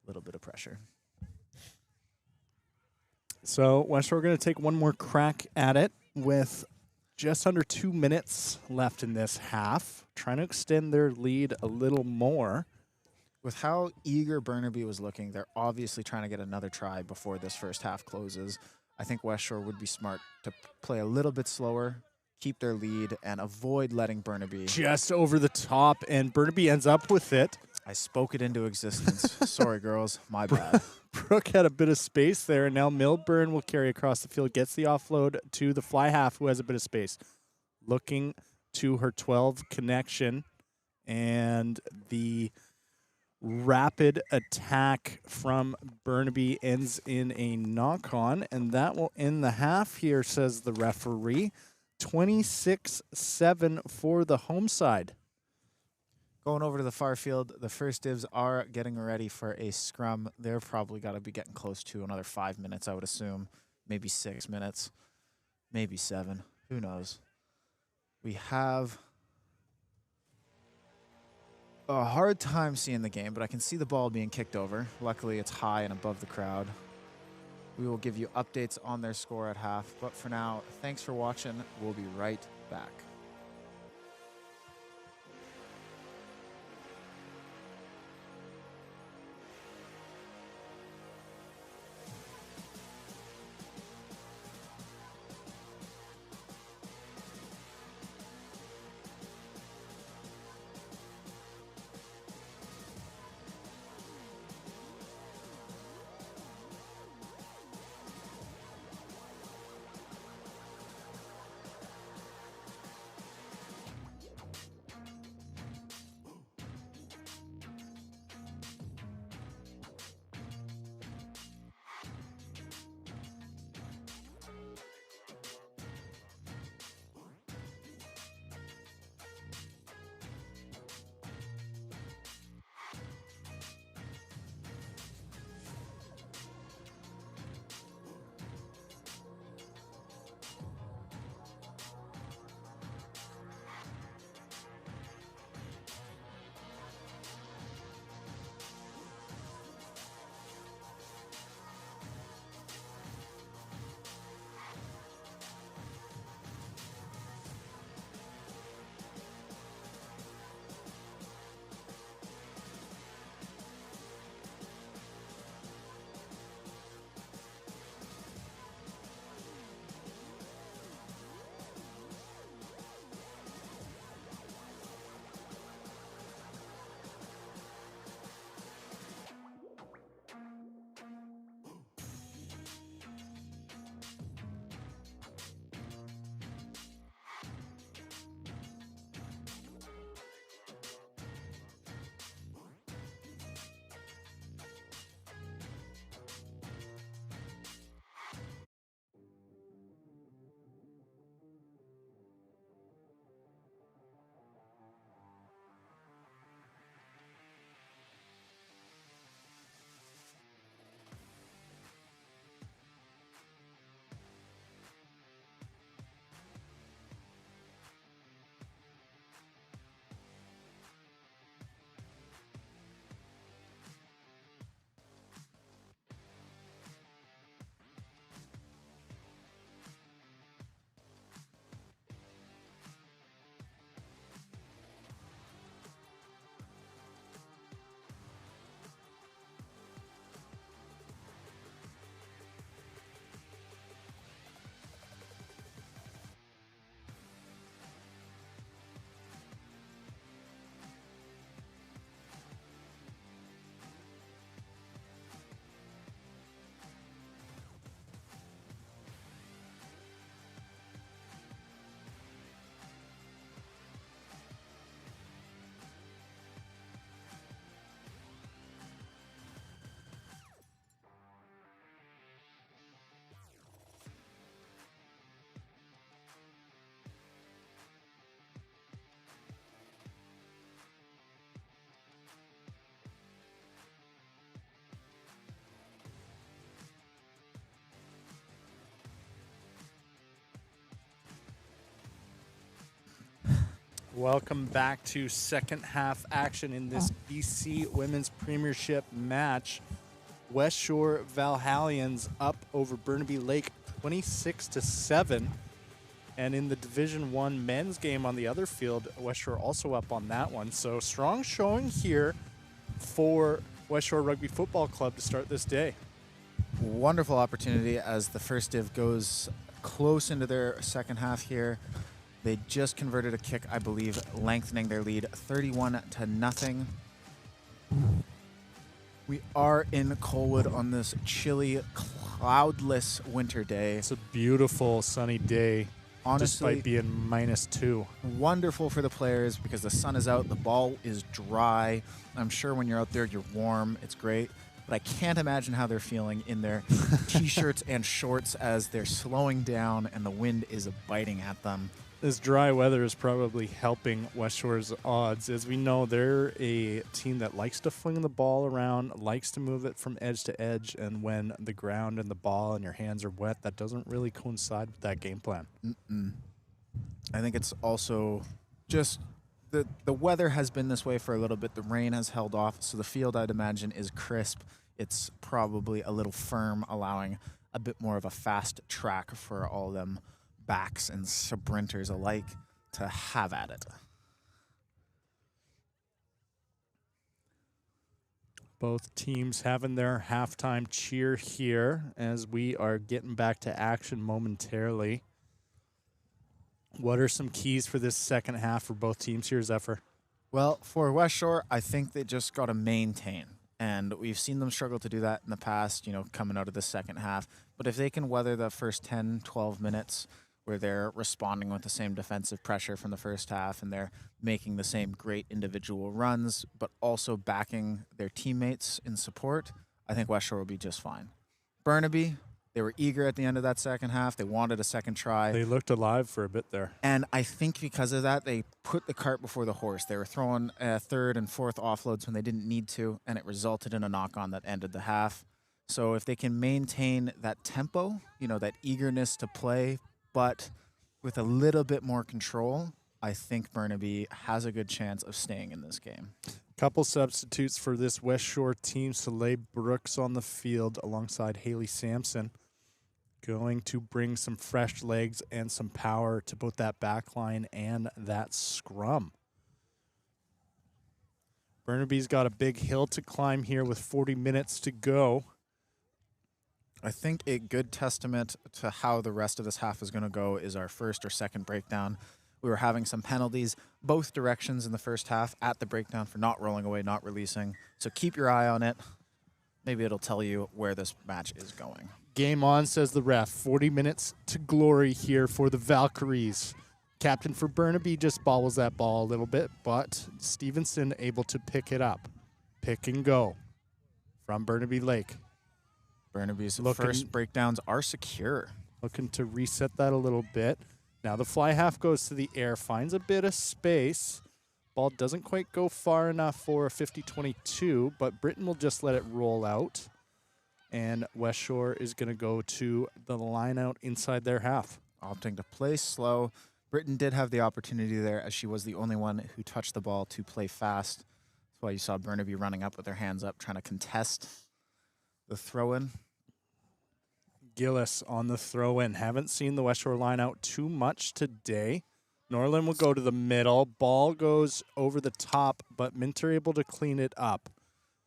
a little bit of pressure. So Westshore going to take one more crack at it with Just under 2 minutes left in this half. Trying to extend their lead a little more. With how eager Burnaby was looking, they're obviously trying to get another try before this first half closes. I think Westshore would be smart to play a little bit slower, keep their lead, and avoid letting Burnaby. Just over the top, and Burnaby ends up with it. I spoke it into existence. Sorry, girls. My bad. Brooke had a bit of space there, and now Milburn will carry across the field, gets the offload to the fly half, who has a bit of space. Looking to her 12 connection, and the rapid attack from Burnaby ends in a knock-on, and that will end the half here, says the referee. 26-7 for the home side. Going over to the far field, the first divs are getting ready for a scrum. They're probably got to be getting close to another 5 minutes, I would assume. Maybe 6 minutes. Maybe 7. Who knows? We have a hard time seeing the game, but I can see the ball being kicked over. Luckily, it's high and above the crowd. We will give you updates on their score at half. But for now, thanks for watching. We'll be right back. Welcome back to second half action in this BC Women's Premiership match. Westshore Valhallians up over Burnaby Lake 26-7. And in the Division 1 men's game on the other field, Westshore also up on that one. So strong showing here for Westshore Rugby Football Club to start this day. Wonderful opportunity as the first div goes close into their second half here. They just converted a kick, I believe, lengthening their lead 31-0. We are in Colwood on this chilly, cloudless winter day. It's a beautiful sunny day, Honestly, despite being -2. wonderful for the players because the sun is out, the ball is dry. I'm sure when you're out there, you're warm. It's great. But I can't imagine how they're feeling in their T-shirts and shorts as they're slowing down and the wind is biting at them. This dry weather is probably helping Westshore's odds. As we know, they're a team that likes to fling the ball around, likes to move it from edge to edge, and when the ground and the ball and your hands are wet, that doesn't really coincide with that game plan. I think it's also just the weather has been this way for a little bit. The rain has held off, so the field, I'd imagine, is crisp. It's probably a little firm, allowing a bit more of a fast track for all them backs and sprinters alike to have at it. Both teams having their halftime cheer here as we are getting back to action momentarily. What are some keys for this second half for both teams here, Zephyr? Well, for Westshore, I think they just got to maintain. And we've seen them struggle to do that in the past, coming out of the second half. But if they can weather the first 10, 12 minutes where they're responding with the same defensive pressure from the first half and they're making the same great individual runs, but also backing their teammates in support, I think Westshore will be just fine. Burnaby, they were eager at the end of that second half. They wanted a second try. They looked alive for a bit there. And I think because of that, they put the cart before the horse. They were throwing third and fourth offloads when they didn't need to, and it resulted in a knock-on that ended the half. So if they can maintain that tempo, that eagerness to play, but with a little bit more control, I think Burnaby has a good chance of staying in this game. Couple substitutes for this Westshore team. Soleil Brooks on the field alongside Haley Sampson. Going to bring some fresh legs and some power to both that back line and that scrum. Burnaby's got a big hill to climb here with 40 minutes to go. I think a good testament to how the rest of this half is going to go is our first or second breakdown. We were having some penalties both directions in the first half at the breakdown for not rolling away, not releasing. So keep your eye on it. Maybe it'll tell you where this match is going. Game on, says the ref. 40 minutes to glory here for the Valkyries. Captain for Burnaby just bobbles that ball a little bit, but Stevenson able to pick it up. Pick and go from Burnaby Lake. Burnaby's first breakdowns are secure. Looking to reset that a little bit. Now the fly half goes to the air, finds a bit of space. Ball doesn't quite go far enough for a 50-22, but Britain will just let it roll out. And Westshore is going to go to the line out inside their half. Opting to play slow. Britain did have the opportunity there as she was the only one who touched the ball to play fast. That's why you saw Burnaby running up with their hands up, trying to contest the throw-in. Gillis on the throw-in. Haven't seen the Westshore line out too much today. Norland will go to the middle. Ball goes over the top, but Minter able to clean it up.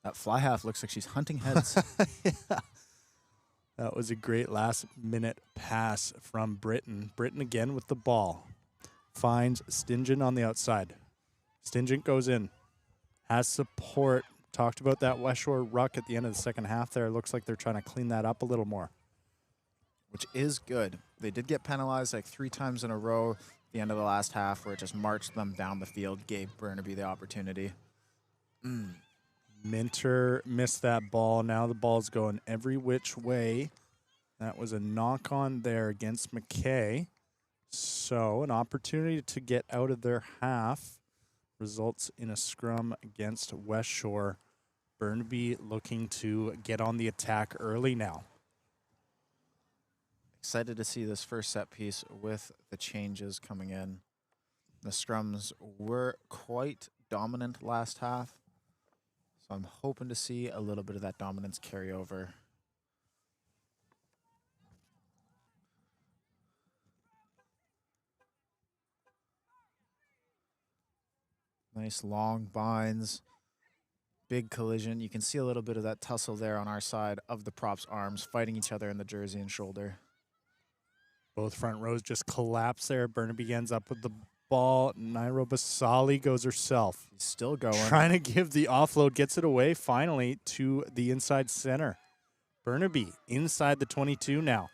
That fly half looks like she's hunting heads. Yeah. That was a great last-minute pass from Britain. Britain again with the ball. Finds Stingent on the outside. Stingent goes in. Has support. Talked about that Westshore ruck at the end of the second half there. Looks like they're trying to clean that up a little more. Which is good. They did get penalized like 3 times in a row at the end of the last half where it just marched them down the field, gave Burnaby the opportunity. Minter missed that ball. Now the ball's going every which way. That was a knock-on there against McKay. So an opportunity to get out of their half results in a scrum against Westshore. Burnaby looking to get on the attack early now. Excited to see this first set piece with the changes coming in. The scrums were quite dominant last half, so I'm hoping to see a little bit of that dominance carry over. Nice long binds. Big collision. You can see a little bit of that tussle there on our side of the props arms, fighting each other in the jersey and shoulder. Both front rows just collapse there. Burnaby ends up with the ball. Nairo Basali goes herself. He's still going. Trying to give the offload, gets it away finally to the inside center. Burnaby inside the 22 now.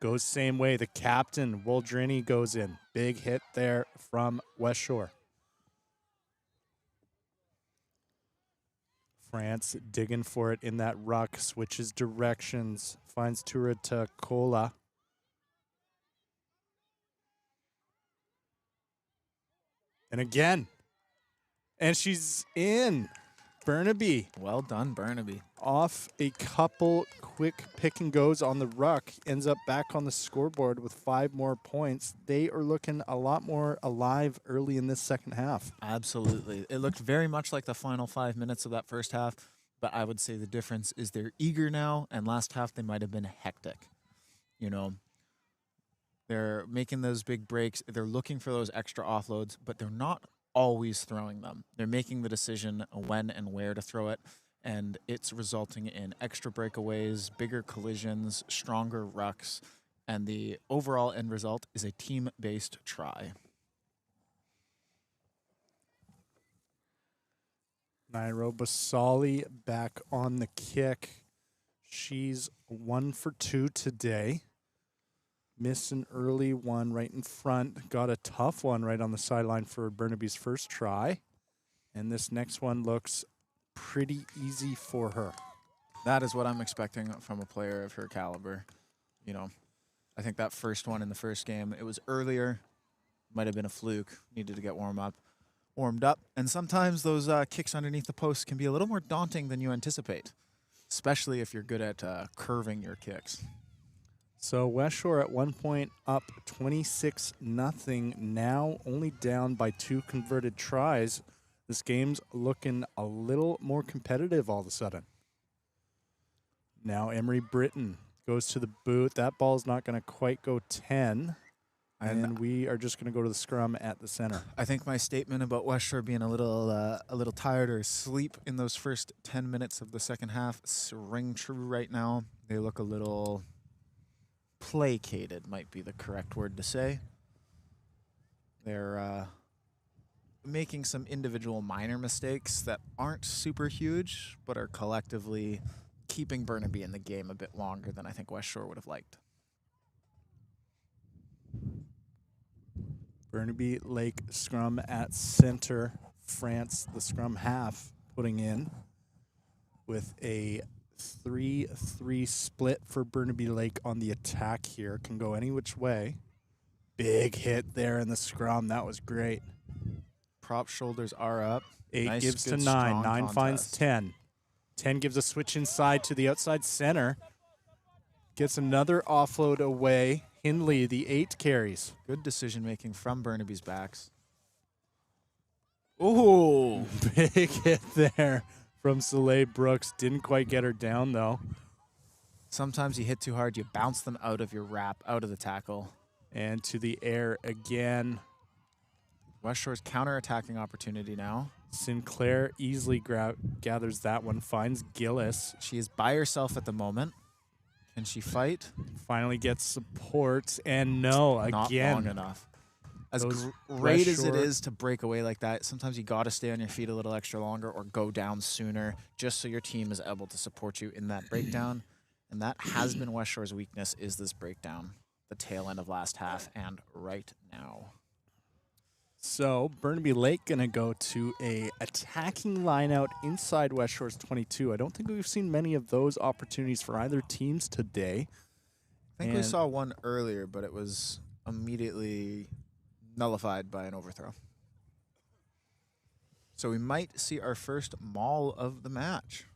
Goes same way. The captain, Woldrini, goes in. Big hit there from Westshore. France digging for it in that ruck. Switches directions. Finds Turita Kola. And again. And she's in. Burnaby. Well done, Burnaby. Off a couple quick pick and goes on the ruck. Ends up back on the scoreboard with 5 more points. They are looking a lot more alive early in this second half. Absolutely. It looked very much like the final 5 minutes of that first half, but I would say the difference is they're eager now, and last half they might have been hectic. You know, they're making those big breaks. They're looking for those extra offloads, but they're not always throwing them. They're making the decision when and where to throw it, and it's resulting in extra breakaways, bigger collisions, stronger rucks, and the overall end result is a team-based try. Nairo Basali back on the kick. She's 1 for 2 today. Missed an early one right in front. Got a tough one right on the sideline for Burnaby's first try. And this next one looks pretty easy for her. That is what I'm expecting from a player of her caliber. You know, I think that first one in the first game, it was earlier. Might have been a fluke. Needed to get warmed up. And sometimes those kicks underneath the post can be a little more daunting than you anticipate, especially if you're good at curving your kicks. So Westshore at one point up 26-0, now only down by 2 converted tries. This game's looking a little more competitive all of a sudden. Now Emery Britton goes to the boot. That ball's not going to quite go 10. And we are just going to go to the scrum at the center. I think my statement about Westshore being a little tired or asleep in those first 10 minutes of the second half ring true right now. They look a little placated, might be the correct word to say. They're making some individual minor mistakes that aren't super huge, but are collectively keeping Burnaby in the game a bit longer than I think Westshore would have liked. Burnaby Lake scrum at center. France, the scrum half, putting in with a 3-3 split for Burnaby Lake on the attack here. Can go any which way. Big hit there in the scrum. That was great. Prop shoulders are up. 8 Nice, gives to good, 9. strong 9 finds contest. 10. 10 gives a switch inside to the outside center. Gets another offload away. Hindley, the 8 carries. Good decision-making from Burnaby's backs. Ooh. Big hit there from Soleil Brooks. Didn't quite get her down, though. Sometimes you hit too hard, you bounce them out of your wrap, out of the tackle. And to the air again. Westshore's counter-attacking opportunity now. Sinclair easily gathers that one. Finds Gillis. She is by herself at the moment. Can she fight? Finally gets support. And no, Not again. long enough. As Those great as it Westshore- is to break away like that, sometimes you got to stay on your feet a little extra longer or go down sooner just so your team is able to support you in that breakdown. And that has been Westshore's weakness, is this breakdown, the tail end of last half and right now. So Burnaby Lake going to go to a attacking line out inside Westshore's 22. I don't think we've seen many of those opportunities for either teams today. I think we saw one earlier, but it was immediately nullified by an overthrow. So we might see our first maul of the match.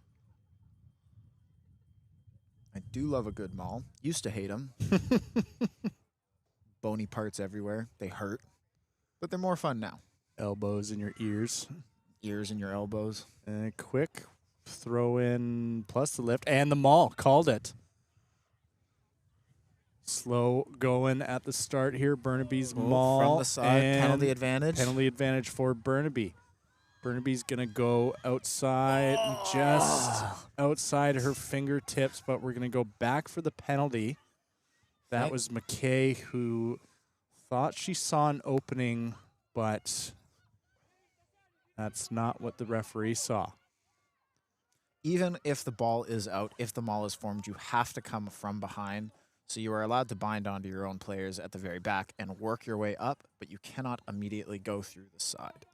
I do love a good maul. Used to hate them. Bony parts everywhere. They hurt. But they're more fun now. Elbows in your ears. Ears in your elbows. And a quick throw in plus the lift. And the maul. Called it. Slow going at the start here. Burnaby's maul. From the side. And Penalty advantage. penalty advantage for Burnaby. Burnaby's going to go outside, just outside her fingertips, but we're going to go back for the penalty. That Okay. was McKay, who thought she saw an opening, but that's not what the referee saw. Even if the ball is out, if the maul is formed, you have to come from behind. So you are allowed to bind onto your own players at the very back and work your way up, but you cannot immediately go through the side.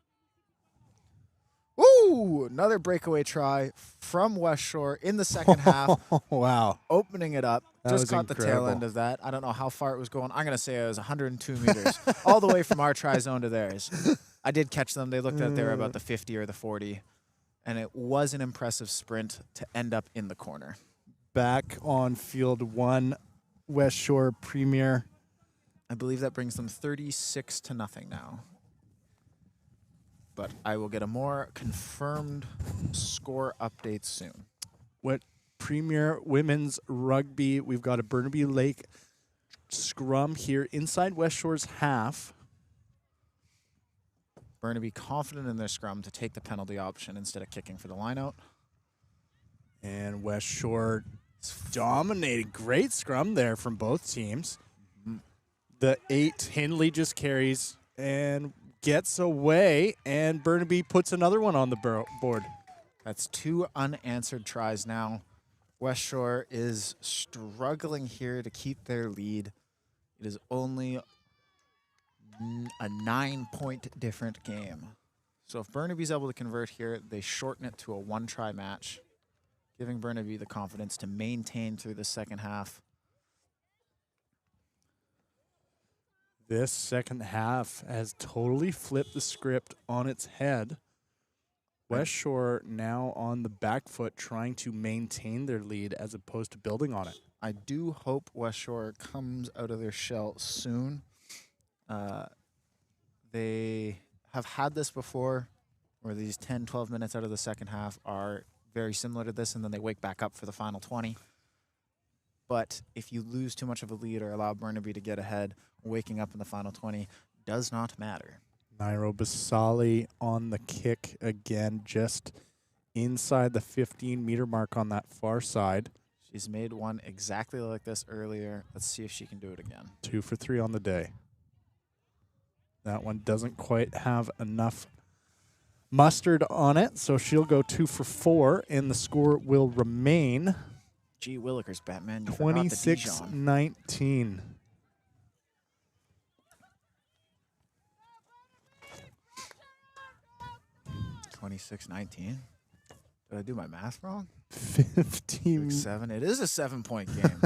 Woo! Another breakaway try from Westshore in the second half, Wow. opening it up. That Just was caught the tail incredible. end of that. I don't know how far it was going. I'm going to say it was 102 meters, all the way from our try zone to theirs. I did catch them. They looked like they were about the 50 or the 40, and it was an impressive sprint to end up in the corner. Back on field 1, Westshore Premier. I believe that brings them 36-0 now. But I will get a more confirmed score update soon. What Premier Women's Rugby, we've got a Burnaby Lake scrum here inside Westshore's half. Burnaby confident in their scrum to take the penalty option instead of kicking for the lineout. And Westshore dominating. Great scrum there from both teams. The 8, Hindley just carries and gets away, and Burnaby puts another one on the board. That's 2 unanswered tries now. Westshore is struggling here to keep their lead. It is only a 9-point different game. So if Burnaby's able to convert here, they shorten it to a 1-try match, giving Burnaby the confidence to maintain through the second half. This second half has totally flipped the script on its head. Westshore now on the back foot trying to maintain their lead as opposed to building on it. I do hope Westshore comes out of their shell soon. They have had this before, where these 10, 12 minutes out of the second half are very similar to this, and then they wake back up for the final 20. But if you lose too much of a lead or allow Burnaby to get ahead, waking up in the final 20 does not matter. Nairo Basali on the kick again, just inside the 15-meter mark on that far side. She's made one exactly like this earlier. Let's see if she can do it again. 2 for 3 on the day. That one doesn't quite have enough mustard on it, so she'll go 2 for 4, and the score will remain Gee Willikers, Batman. You forgot the Dijon. 26-19. Did I do my math wrong? 15 7. It is a 7-point game.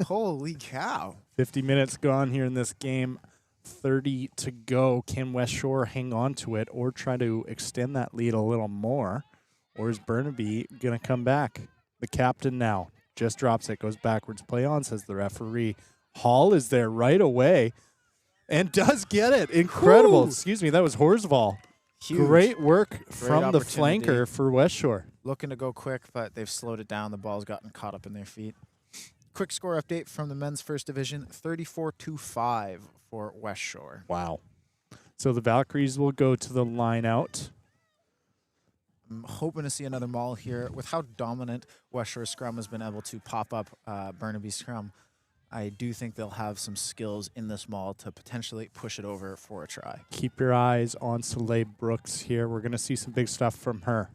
Holy cow. 50 minutes gone here in this game. 30 to go. Can Westshore hang on to it or try to extend that lead a little more? Or is Burnaby going to come back? The captain now just drops it, goes backwards. Play on, says the referee. Hall is there right away and does get it. Incredible. Whew. Excuse me, that was Horsval. Huge. Great work from the opportunity. flanker for Westshore. Looking to go quick, but they've slowed it down. The ball's gotten caught up in their feet. Quick score update from the men's first division, 34-5 for Westshore. Wow. So the Valkyries will go to the line out. I'm hoping to see another maul here. With how dominant Westshore scrum has been able to pop up Burnaby scrum, I do think they'll have some skills in this maul to potentially push it over for a try. Keep your eyes on Soleil Brooks here. We're going to see some big stuff from her.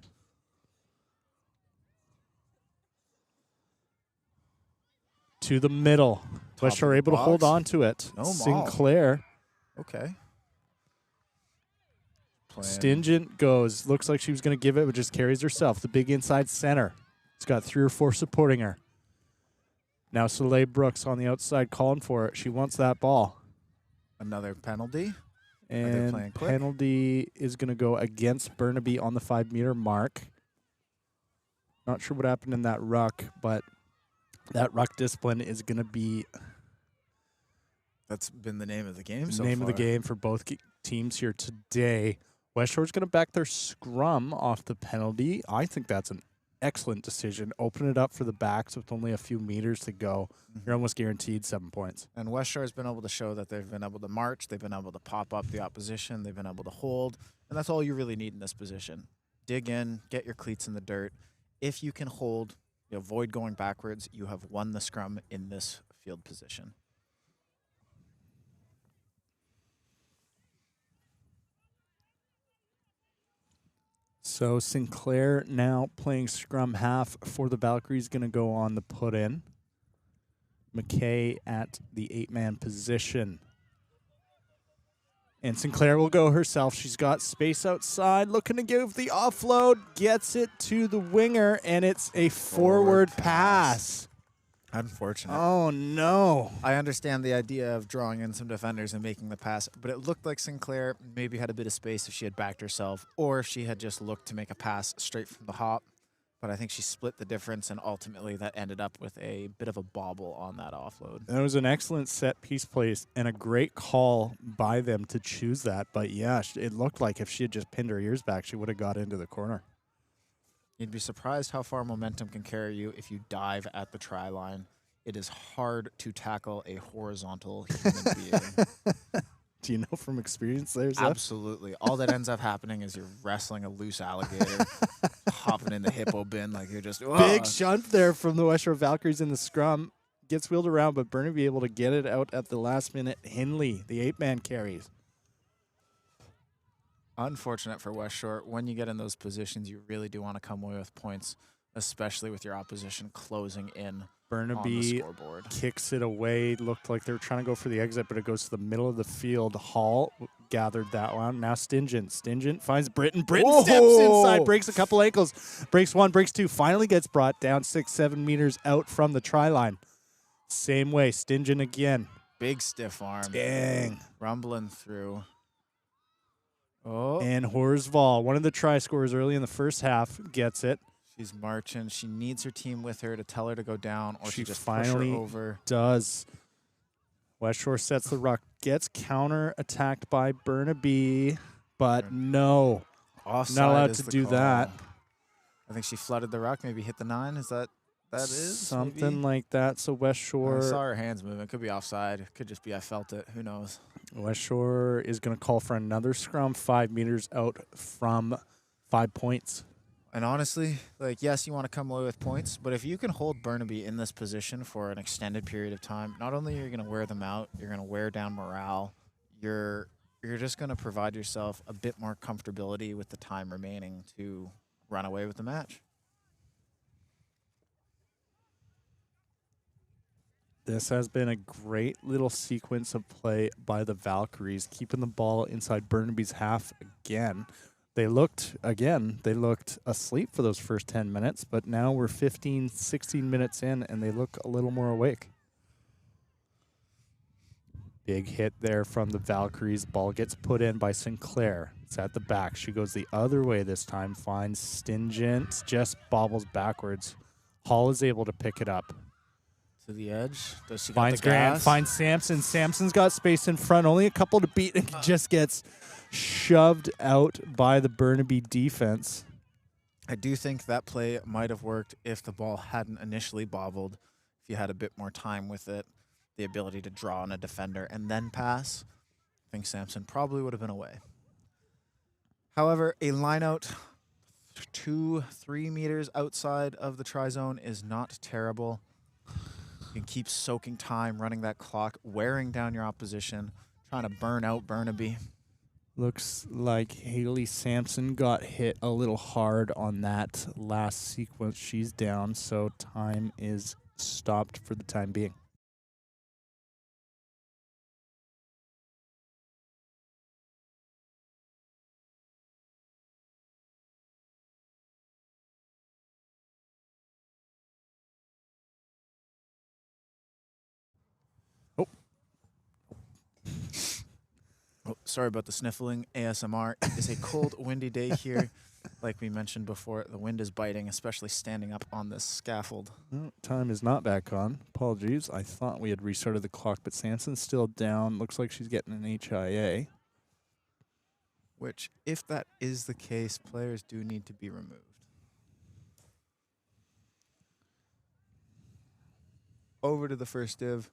To the middle. Top Westshore of the able to hold box. on to it. No maul. Sinclair. Okay. Stingent goes. Looks like she was going to give it, but just carries herself. The big inside center. It's got 3 or 4 supporting her. Now Soleil Brooks on the outside calling for it. She wants that ball. Another penalty. And playing quick? penalty is going to go against Burnaby on the 5-meter mark. Not sure what happened in that ruck, but that ruck discipline is going to be That's been the name of the game the so name far. of the game for both teams here today. Westshore's going to back their scrum off the penalty. I think that's an excellent decision. Open it up for the backs with only a few meters to go. You're almost guaranteed 7 points. And Westshore has been able to show that they've been able to march, they've been able to pop up the opposition, they've been able to hold, and that's all you really need in this position. Dig in, get your cleats in the dirt. If you can hold, you avoid going backwards, you have won the scrum in this field position. So Sinclair now playing scrum half for the Valkyries, going to go on the put-in. McKay at the 8-man position. And Sinclair will go herself. She's got space outside, looking to give the offload, gets it to the winger, and it's a forward pass. Unfortunate. Oh, no. I understand the idea of drawing in some defenders and making the pass, but it looked like Sinclair maybe had a bit of space if she had backed herself or if she had just looked to make a pass straight from the hop. But I think she split the difference, and ultimately that ended up with a bit of a bobble on that offload. That was an excellent set piece place and a great call by them to choose that. But, yeah, it looked like if she had just pinned her ears back, she would have got into the corner. You'd be surprised how far momentum can carry you if you dive at the try line. It is hard to tackle a horizontal human being. Do you know from experience there, Zeph? Absolutely. All that ends up happening is you're wrestling a loose alligator, hopping in the hippo bin like you're just... Big shunt there from the Westshore Valkyries in the scrum. Gets wheeled around, but Burnaby able to get it out at the last minute. Hindley, the 8-man carries. Unfortunate for Westshore. When you get in those positions, you really do want to come away with points, especially with your opposition closing in Burnaby on the scoreboard. Kicks it away. Looked like they were trying to go for the exit, but it goes to the middle of the field. Hall gathered that one. Now Stingent. Stingent finds Britton. Britton steps inside, breaks a couple ankles. Breaks one, breaks two. Finally gets brought down 6-7 meters out from the try line. Same way. Stingent again. Big stiff arm. Dang. Rumbling through. Oh. And Horsval, one of the try scorers early in the first half, gets it. She's marching. She needs her team with her to tell her to go down, or she just finally push her over. Does. Westshore sets the ruck, gets counter attacked by Burnaby, but no, Offside not allowed is to the do call. that. I think she flooded the ruck, maybe hit the 9. Is that is something maybe? like that? So I Westshore, saw her hands moving. Could be offside. Could just be I felt it. Who knows? Westshore is going to call for another scrum 5 meters out from 5 points. And honestly, like, yes, you want to come away with points, but if you can hold Burnaby in this position for an extended period of time, not only are you going to wear them out, you're going to wear down morale, you're just going to provide yourself a bit more comfortability with the time remaining to run away with the match. This has been a great little sequence of play by the Valkyries, keeping the ball inside Burnaby's half again. They looked asleep for those first 10 minutes, but now we're 15, 16 minutes in, and they look a little more awake. Big hit there from the Valkyries. Ball gets put in by Sinclair. It's at the back. She goes the other way this time, finds Stingent, just bobbles backwards. Hall is able to pick it up. To the edge. Does she Finds got the Grant, gas? finds Samson. Samson's got space in front, only a couple to beat, and just gets shoved out by the Burnaby defense. I do think that play might have worked if the ball hadn't initially bobbled, if you had a bit more time with it, the ability to draw on a defender and then pass. I think Samson probably would have been away. However, a line out 2-3 meters outside of the try zone is not terrible. You can keep soaking time, running that clock, wearing down your opposition, trying to burn out Burnaby. Looks like Haley Sampson got hit a little hard on that last sequence. She's down, so time is stopped for the time being. Oh, sorry about the sniffling. ASMR. It is a cold, windy day here. Like we mentioned before, the wind is biting, especially standing up on this scaffold. Well, time is not back on. Apologies. I thought we had restarted the clock, but Sampson's still down. Looks like she's getting an HIA. Which, if that is the case, players do need to be removed. over to the first div.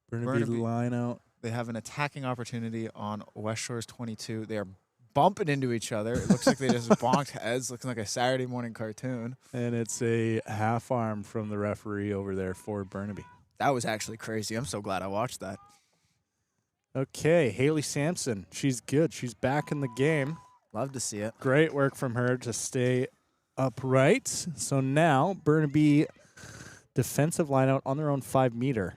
Burnaby line out. They have an attacking opportunity on Westshore's 22. They are bumping into each other. It looks like they just bonked heads, looking like a Saturday morning cartoon. And it's a half arm from the referee over there for Burnaby. That was actually crazy. I'm so glad I watched that. Okay, Haley Sampson. She's good. She's back in the game. Love to see it. Great work from her to stay upright. So now Burnaby defensive line out on their own 5 meter.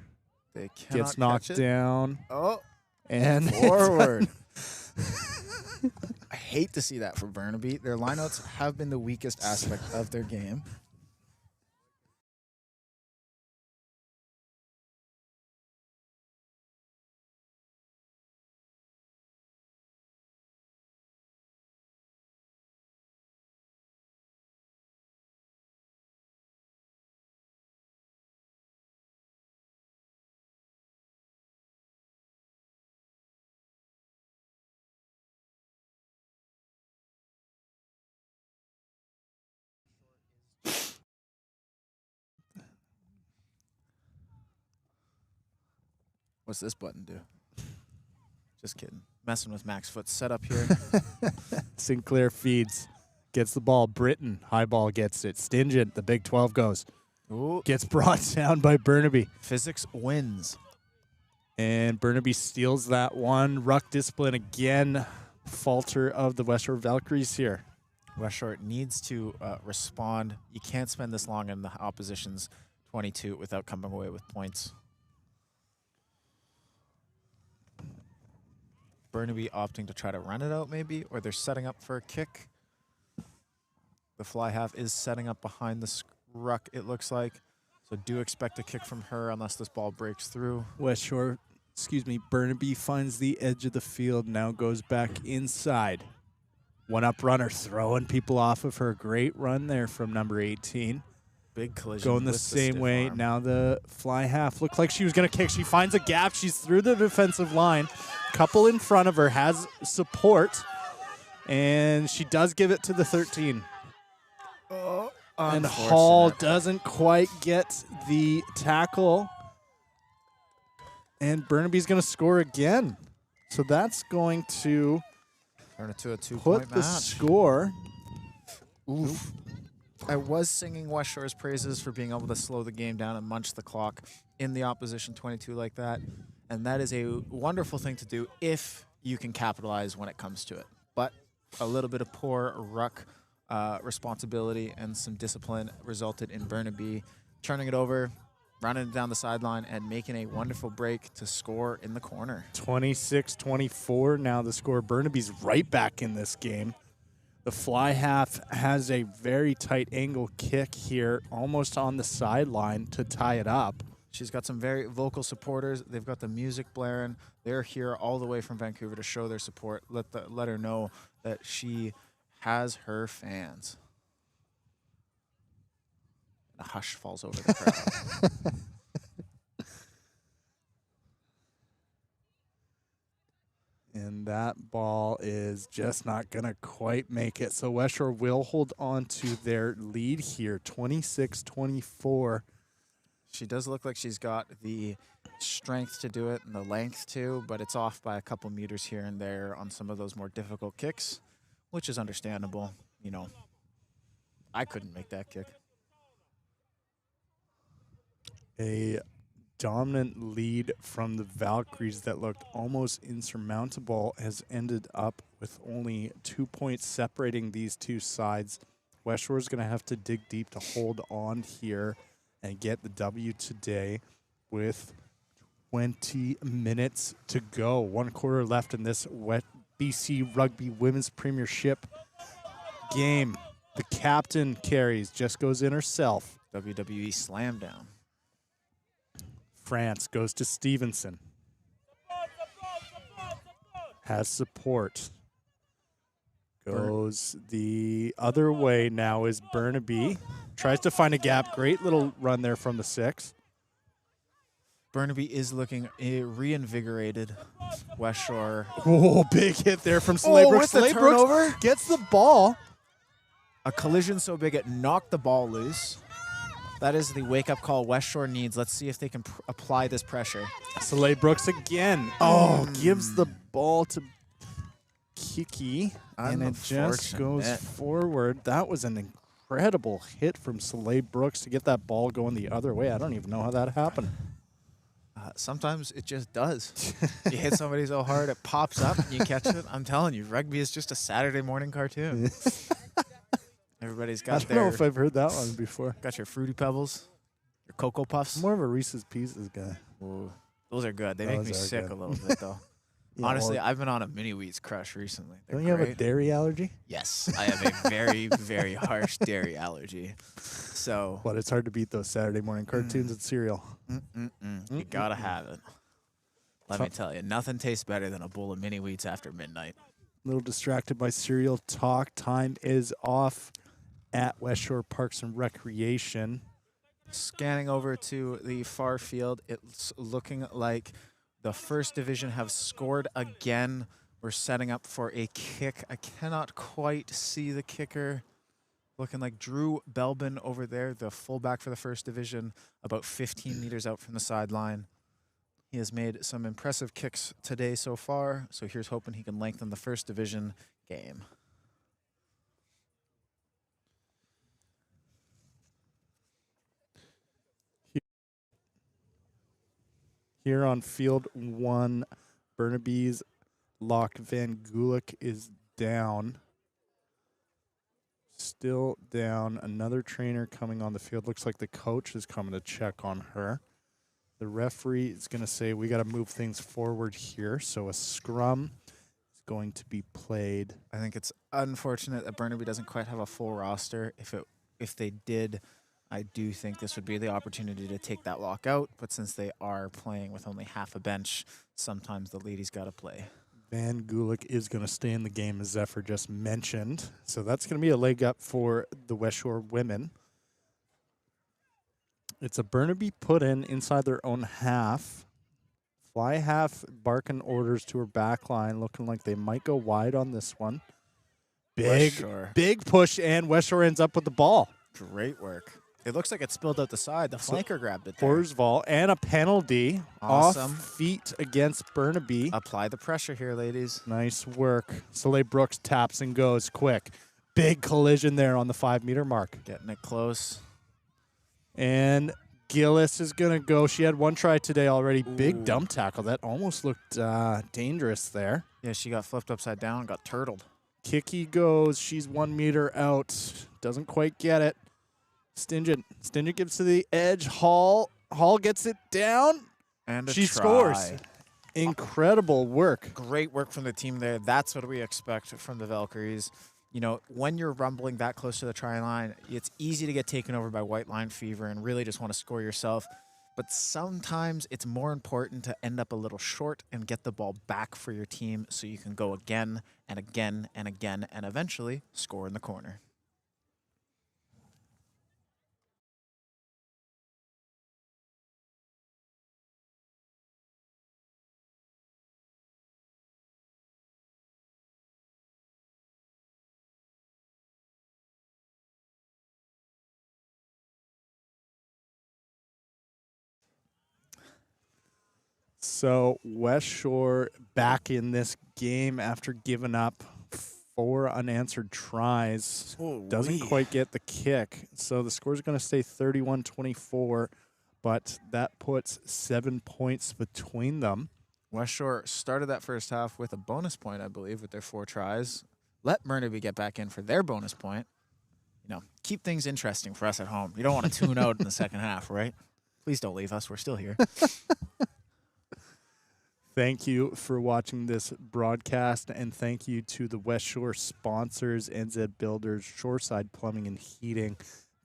They cannot Gets knocked down. Oh, and forward. I hate to see that for Burnaby. Their lineouts have been the weakest aspect of their game. What's this button do? Just kidding. Messing with Max Foot's setup here. Sinclair feeds. Gets the ball. Britton. High ball gets it. Stingent. The Big 12 goes. Ooh. Gets brought down by Burnaby. Physics wins. And Burnaby steals that one. Ruck discipline again. Falter of the Westshore Valkyries here. Westshore needs to respond. You can't spend this long in the opposition's 22 without coming away with points. Burnaby opting to try to run it out maybe, or they're setting up for a kick. The fly half is setting up behind the ruck, it looks like. So do expect a kick from her unless this ball breaks through. Burnaby finds the edge of the field, now goes back inside. One up runner throwing people off of her. Great run there from number 18. Big collision. Going the same way. Arm. Now the fly half looked like she was going to kick. She finds a gap. She's through the defensive line. Couple in front of her has support. And she does give it to the 13. Oh, and Hall doesn't quite get the tackle. And Burnaby's going to score again. So that's going to turn it to a 2-point put match. The score. Oof. I was singing Westshore's praises for being able to slow the game down and munch the clock in the opposition 22 like that. And that is a wonderful thing to do if you can capitalize when it comes to it. But a little bit of poor ruck responsibility and some discipline resulted in Burnaby turning it over, running it down the sideline, and making a wonderful break to score in the corner. 26-24 now the score. Burnaby's right back in this game. The fly half has a very tight angle kick here, almost on the sideline to tie it up. She's got some very vocal supporters. They've got the music blaring. They're here all the way from Vancouver to show their support. Let her know that she has her fans. A hush falls over the crowd. And that ball is just not going to quite make it. So Westshore will hold on to their lead here, 26-24. She does look like she's got the strength to do it and the length too, but it's off by a couple meters here and there on some of those more difficult kicks, which is understandable. You know, I couldn't make that kick. A dominant lead from the Valkyries that looked almost insurmountable has ended up with only 2 points separating these two sides. Westshore is going to have to dig deep to hold on here and get the W today with 20 minutes to go. 1 quarter left in this BC Rugby Women's Premiership game. The captain carries, just goes in herself. WWE slam down. France goes to Stevenson. Has support. Goes the other way now is Burnaby. Tries to find a gap. Great little run there from the 6. Burnaby is looking reinvigorated. Westshore. Oh, big hit there from Slaybrook. With the turnover. Gets the ball. A collision so big it knocked the ball loose. That is the wake-up call Westshore needs. Let's see if they can apply this pressure. Soleil Brooks again. Oh, gives the ball to Kiki, and it just goes forward. That was an incredible hit from Soleil Brooks to get that ball going the other way. I don't even know how that happened. Sometimes it just does. You hit somebody so hard, it pops up, and you catch it. I'm telling you, rugby is just a Saturday morning cartoon. Everybody's got I don't know if I've heard that one before. Got your Fruity Pebbles, your Cocoa Puffs. I'm more of a Reese's Pieces guy. Ooh, those are good. They make me sick a little bit, though. Yeah, honestly, I've been on a Mini Wheats crush recently. Don't you have a dairy allergy? Yes, I have a very, very harsh dairy allergy. So, but it's hard to beat those Saturday morning cartoons and cereal. You gotta have it. Let me tell you, nothing tastes better than a bowl of Mini Wheats after midnight. A little distracted by cereal talk. Time is off at Westshore Parks and Recreation. Scanning over to the far field, it's looking like the first division have scored again. We're setting up for a kick. I cannot quite see the kicker. Looking like Drew Belbin over there, the fullback for the first division, about 15 meters out from the sideline. He has made some impressive kicks today so far, so here's hoping he can lengthen the first division game. Here on field 1, Burnaby's Lock Van Gulik is down. Still down. Another trainer coming on the field. Looks like the coach is coming to check on her. The referee is going to say we got to move things forward here. So a scrum is going to be played. I think it's unfortunate that Burnaby doesn't quite have a full roster. If they did, I do think this would be the opportunity to take that lock out. But since they are playing with only half a bench, sometimes the ladies got to play. Van Gulik is going to stay in the game, as Zephyr just mentioned. So that's going to be a leg up for the Westshore women. It's a Burnaby put in inside their own half. Fly half barking orders to her back line, looking like they might go wide on this one. Big push, and Westshore ends up with the ball. Great work. It looks like it spilled out the side. The flanker grabbed it there. Horsval and a penalty. Awesome. Off feet against Burnaby. Apply the pressure here, ladies. Nice work. Soleil Brooks taps and goes quick. Big collision there on the 5-meter mark. Getting it close. And Gillis is going to go. She had one try today already. Ooh. Big dump tackle. That almost looked dangerous there. Yeah, she got flipped upside down and got turtled. Kiki goes. She's 1 meter out. Doesn't quite get it. Stingent gives to the edge. Hall gets it down. And she scores. Incredible work. Great work from the team there. That's what we expect from the Valkyries. You know, when you're rumbling that close to the try line, it's easy to get taken over by white line fever and really just want to score yourself. But sometimes it's more important to end up a little short and get the ball back for your team so you can go again and again and again and eventually score in the corner. So Westshore back in this game after giving up 4 unanswered tries. Doesn't quite get the kick. So the score's going to stay 31-24, but that puts 7 points between them. Westshore started that first half with a bonus point, I believe, with their 4 tries. Let Burnaby get back in for their bonus point. You know, keep things interesting for us at home. You don't want to tune out in the second half, right? Please don't leave us. We're still here. Thank you for watching this broadcast, and thank you to the Westshore sponsors, NZ Builders, Shoreside Plumbing and Heating,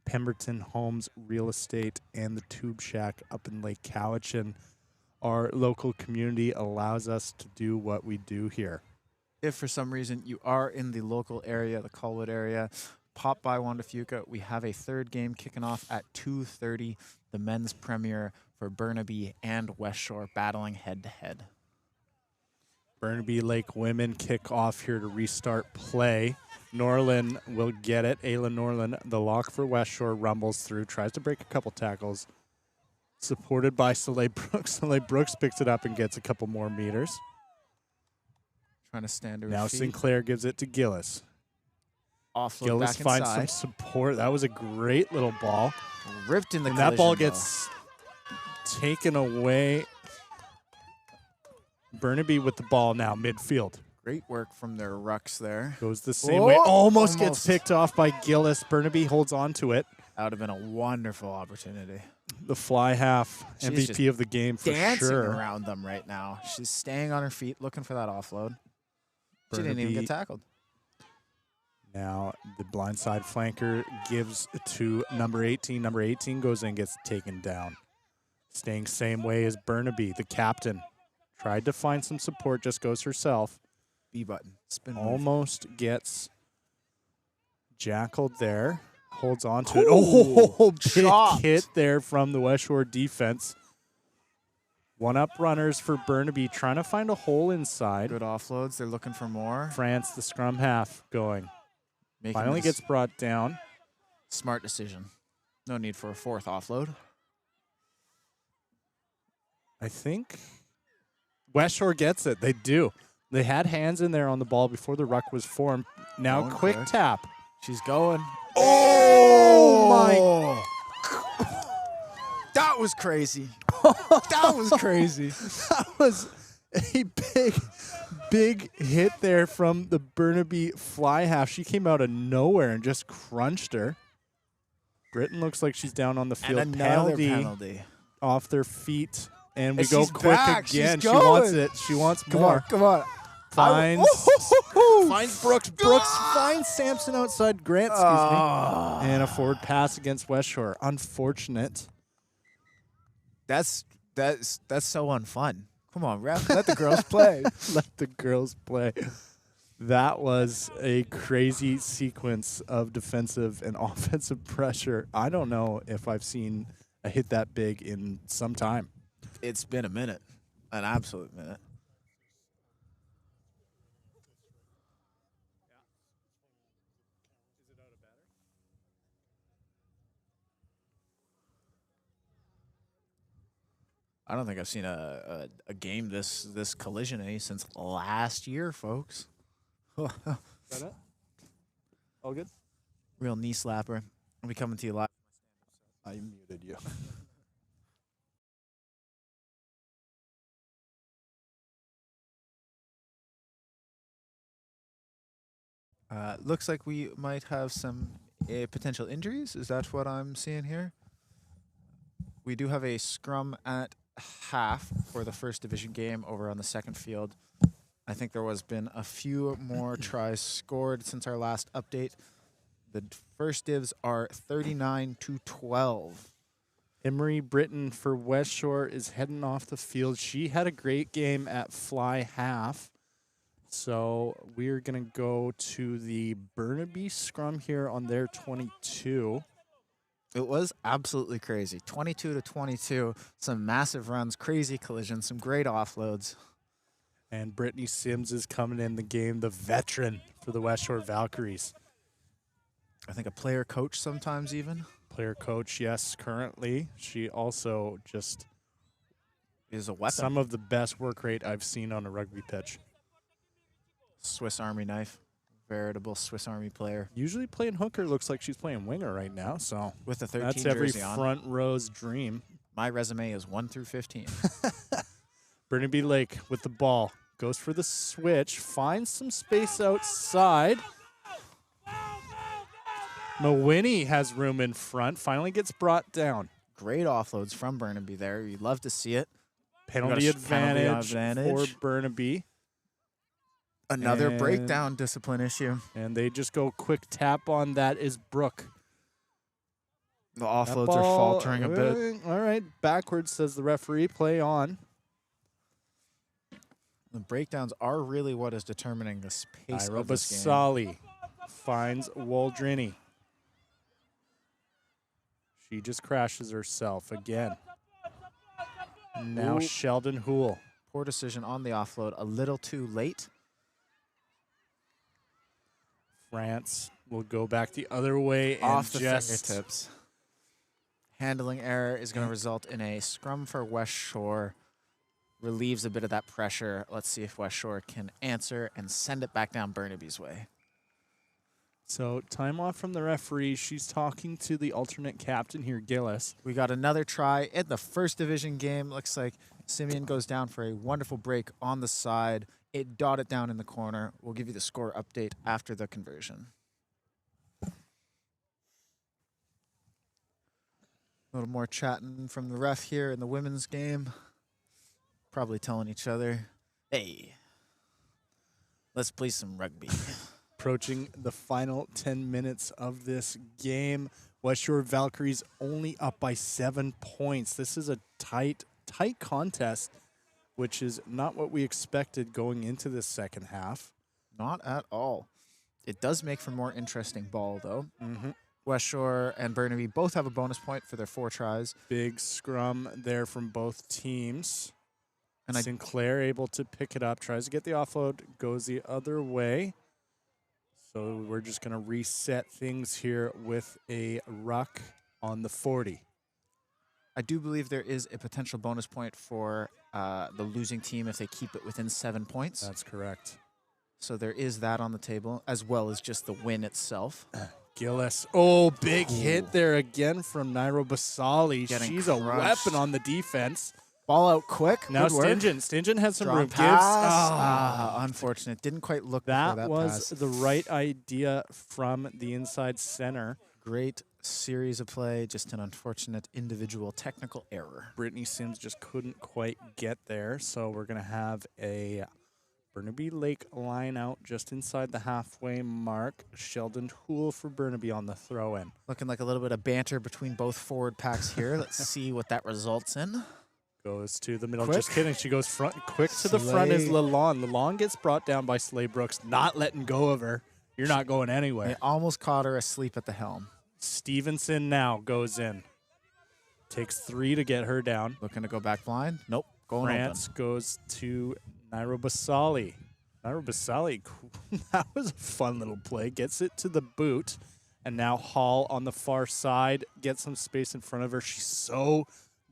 Pemberton Homes Real Estate, and the Tube Shack up in Lake Cowichan. Our local community allows us to do what we do here. If for some reason you are in the local area, the Colwood area, pop by Juan Fuca. We have a 3rd game kicking off at 2:30, the men's premiere for Burnaby and Westshore battling head-to-head. Burnaby Lake women kick off here to restart play. Norland will get it. Ayla Norland, the lock for Westshore, rumbles through, tries to break a couple tackles. Supported by Soleil Brooks. Soleil Brooks picks it up and gets a couple more meters. Trying to stand to her Now feet. Sinclair gives it to Gillis. Offload Gillis back finds inside. some support. That was a great little ball. Ripped in the And that ball collision, gets taken away. Burnaby with the ball now, midfield. though. Great work from their rucks there. Goes the same way. Almost Almost. gets picked off by Gillis. Burnaby holds on to it. That would have been a wonderful opportunity. The fly half She's MVP just of the game for Dancing sure. around them right now. She's staying on her feet, looking for that offload. She didn't even Burnaby get tackled. Now the blindside flanker gives to number 18. Number 18 goes in and gets taken down. Staying same way as Burnaby, the captain. Tried to find some support, just goes herself. B button. Spin move. Almost gets jackled there. Holds on to it. Ooh, Oh, big chopped. hit there from the Westshore defense. One up runners for Burnaby, trying to find a hole inside. Good offloads. They're looking for more. France, the scrum half, going. Making Finally this gets brought down. smart decision. No need for a fourth offload. I think Westshore gets it. They do. They had hands in there on the ball before the ruck was formed. Now Going quick quick. tap. She's going. Oh, my. That was crazy. That was crazy. That was a big hit there from the Burnaby fly half. She came out of nowhere and just crunched her. Britain looks like she's down on the field. And another penalty penalty. off their feet. And we And go she's quick back. She's again. She wants going. it. She wants Come more. on, come on. Finds, Woo-hoo-hoo-hoo. finds Brooks. Brooks finds Sampson outside Grant, excuse me. And a forward pass against Westshore. Unfortunate. That's so unfun. Come on, ref. Let the girls play. Let the girls play. That was a crazy sequence of defensive and offensive pressure. I don't know if I've seen a hit that big in some time. It's been a minute. An absolute minute. I don't think I've seen a game this collision-y since last year, folks. Is that it? All good? Real knee slapper. I'll be coming to you live. I muted you. Looks like we might have some potential injuries. Is that what I'm seeing here? We do have a scrum at half for the first division game over on the second field. I think there was been a few more tries scored since our last update. The first divs are 39-12. Emery Britton for Westshore is heading off the field. She had a great game at fly half. So we're going to go to the Burnaby scrum here on their 22. It was absolutely crazy. 22-22. Some massive runs, crazy collisions, some great offloads. And Brittany Sims is coming in the game, the veteran for the Westshore Valkyries. I think a player coach sometimes even. Player coach, yes, currently. She also just Is a weapon. some of the best work rate I've seen on a rugby pitch. Swiss Army knife. Veritable Swiss Army player. Usually playing hooker, looks like she's playing winger right now, so With a 13 that's every jersey on. front row's dream. My resume is 1 through 15. Burnaby Lake with the ball. Goes for the switch. Finds some space outside. Mawinnie has room in front. Finally gets brought down. Great offloads from Burnaby there. You'd love to see it. Penalty penalty advantage for Burnaby. Another And- breakdown discipline issue. And they just go quick tap on that is Brooke. The That offloads are ball- faltering a bit. All right, backwards, says the referee. Play on. The breakdowns are really what is determining the pace of this game. Basali finds Waldrini. She just crashes herself again. Now Ooh. Sheldon Houle. Poor decision on the offload, a little too late. France will go back the other way Off and the just fingertips. Handling error is going to result in a scrum for Westshore. Relieves a bit of that pressure. Let's see if Westshore can answer and send it back down Burnaby's way. So time off from the referee. She's talking to the alternate captain here, Gillis. We got another try in the first division game. Looks like Simeon goes down for a wonderful break on the side. It dotted down in the corner. We'll give you the score update after the conversion. A little more chatting from the ref here in the women's game. Probably telling each other, hey, let's play some rugby. Approaching the final 10 minutes of this game. Westshore Valkyries only up by 7 points. This is a tight contest, which is not what we expected going into this second half. Not at all. It does make for more interesting ball, though. Mm-hmm. Westshore and Burnaby both have a bonus point for their 4 tries. Big scrum there from both teams. And Sinclair able to pick it up, tries to get the offload, goes the other way. So we're just going to reset things here with a ruck on the 40. I do believe there is a potential bonus point for the losing team if they keep it within 7 points. That's correct. So there is that on the table, as well as just the win itself. Gillis. Oh, big hit there again from Nairo Basali. She's a weapon on the defense. Ball out quick. Now Good work. Stingin has some Drawn room. pass. Unfortunate. Didn't quite look That before that was pass. the right idea from the inside center. Great series of play. Just an unfortunate individual technical error. Brittany Sims just couldn't quite get there. So we're going to have a Burnaby Lake line out just inside the halfway mark. Sheldon Houle for Burnaby on the throw-in. Looking like a little bit of banter between both forward packs here. Let's see what that results in. Goes to the middle. Quick. Just kidding. She goes front. Quick to the front is Lalonde. Lalonde gets brought down by Slay Brooks, not letting go of her. You're not going anywhere. They almost caught her asleep at the helm. Stevenson now goes in. Takes 3 to get her down. Looking to go back blind. Nope. Going France goes to Nairo Basali. Nairo Basali, that was a fun little play. Gets it to the boot. And now Hall on the far side gets some space in front of her. She's so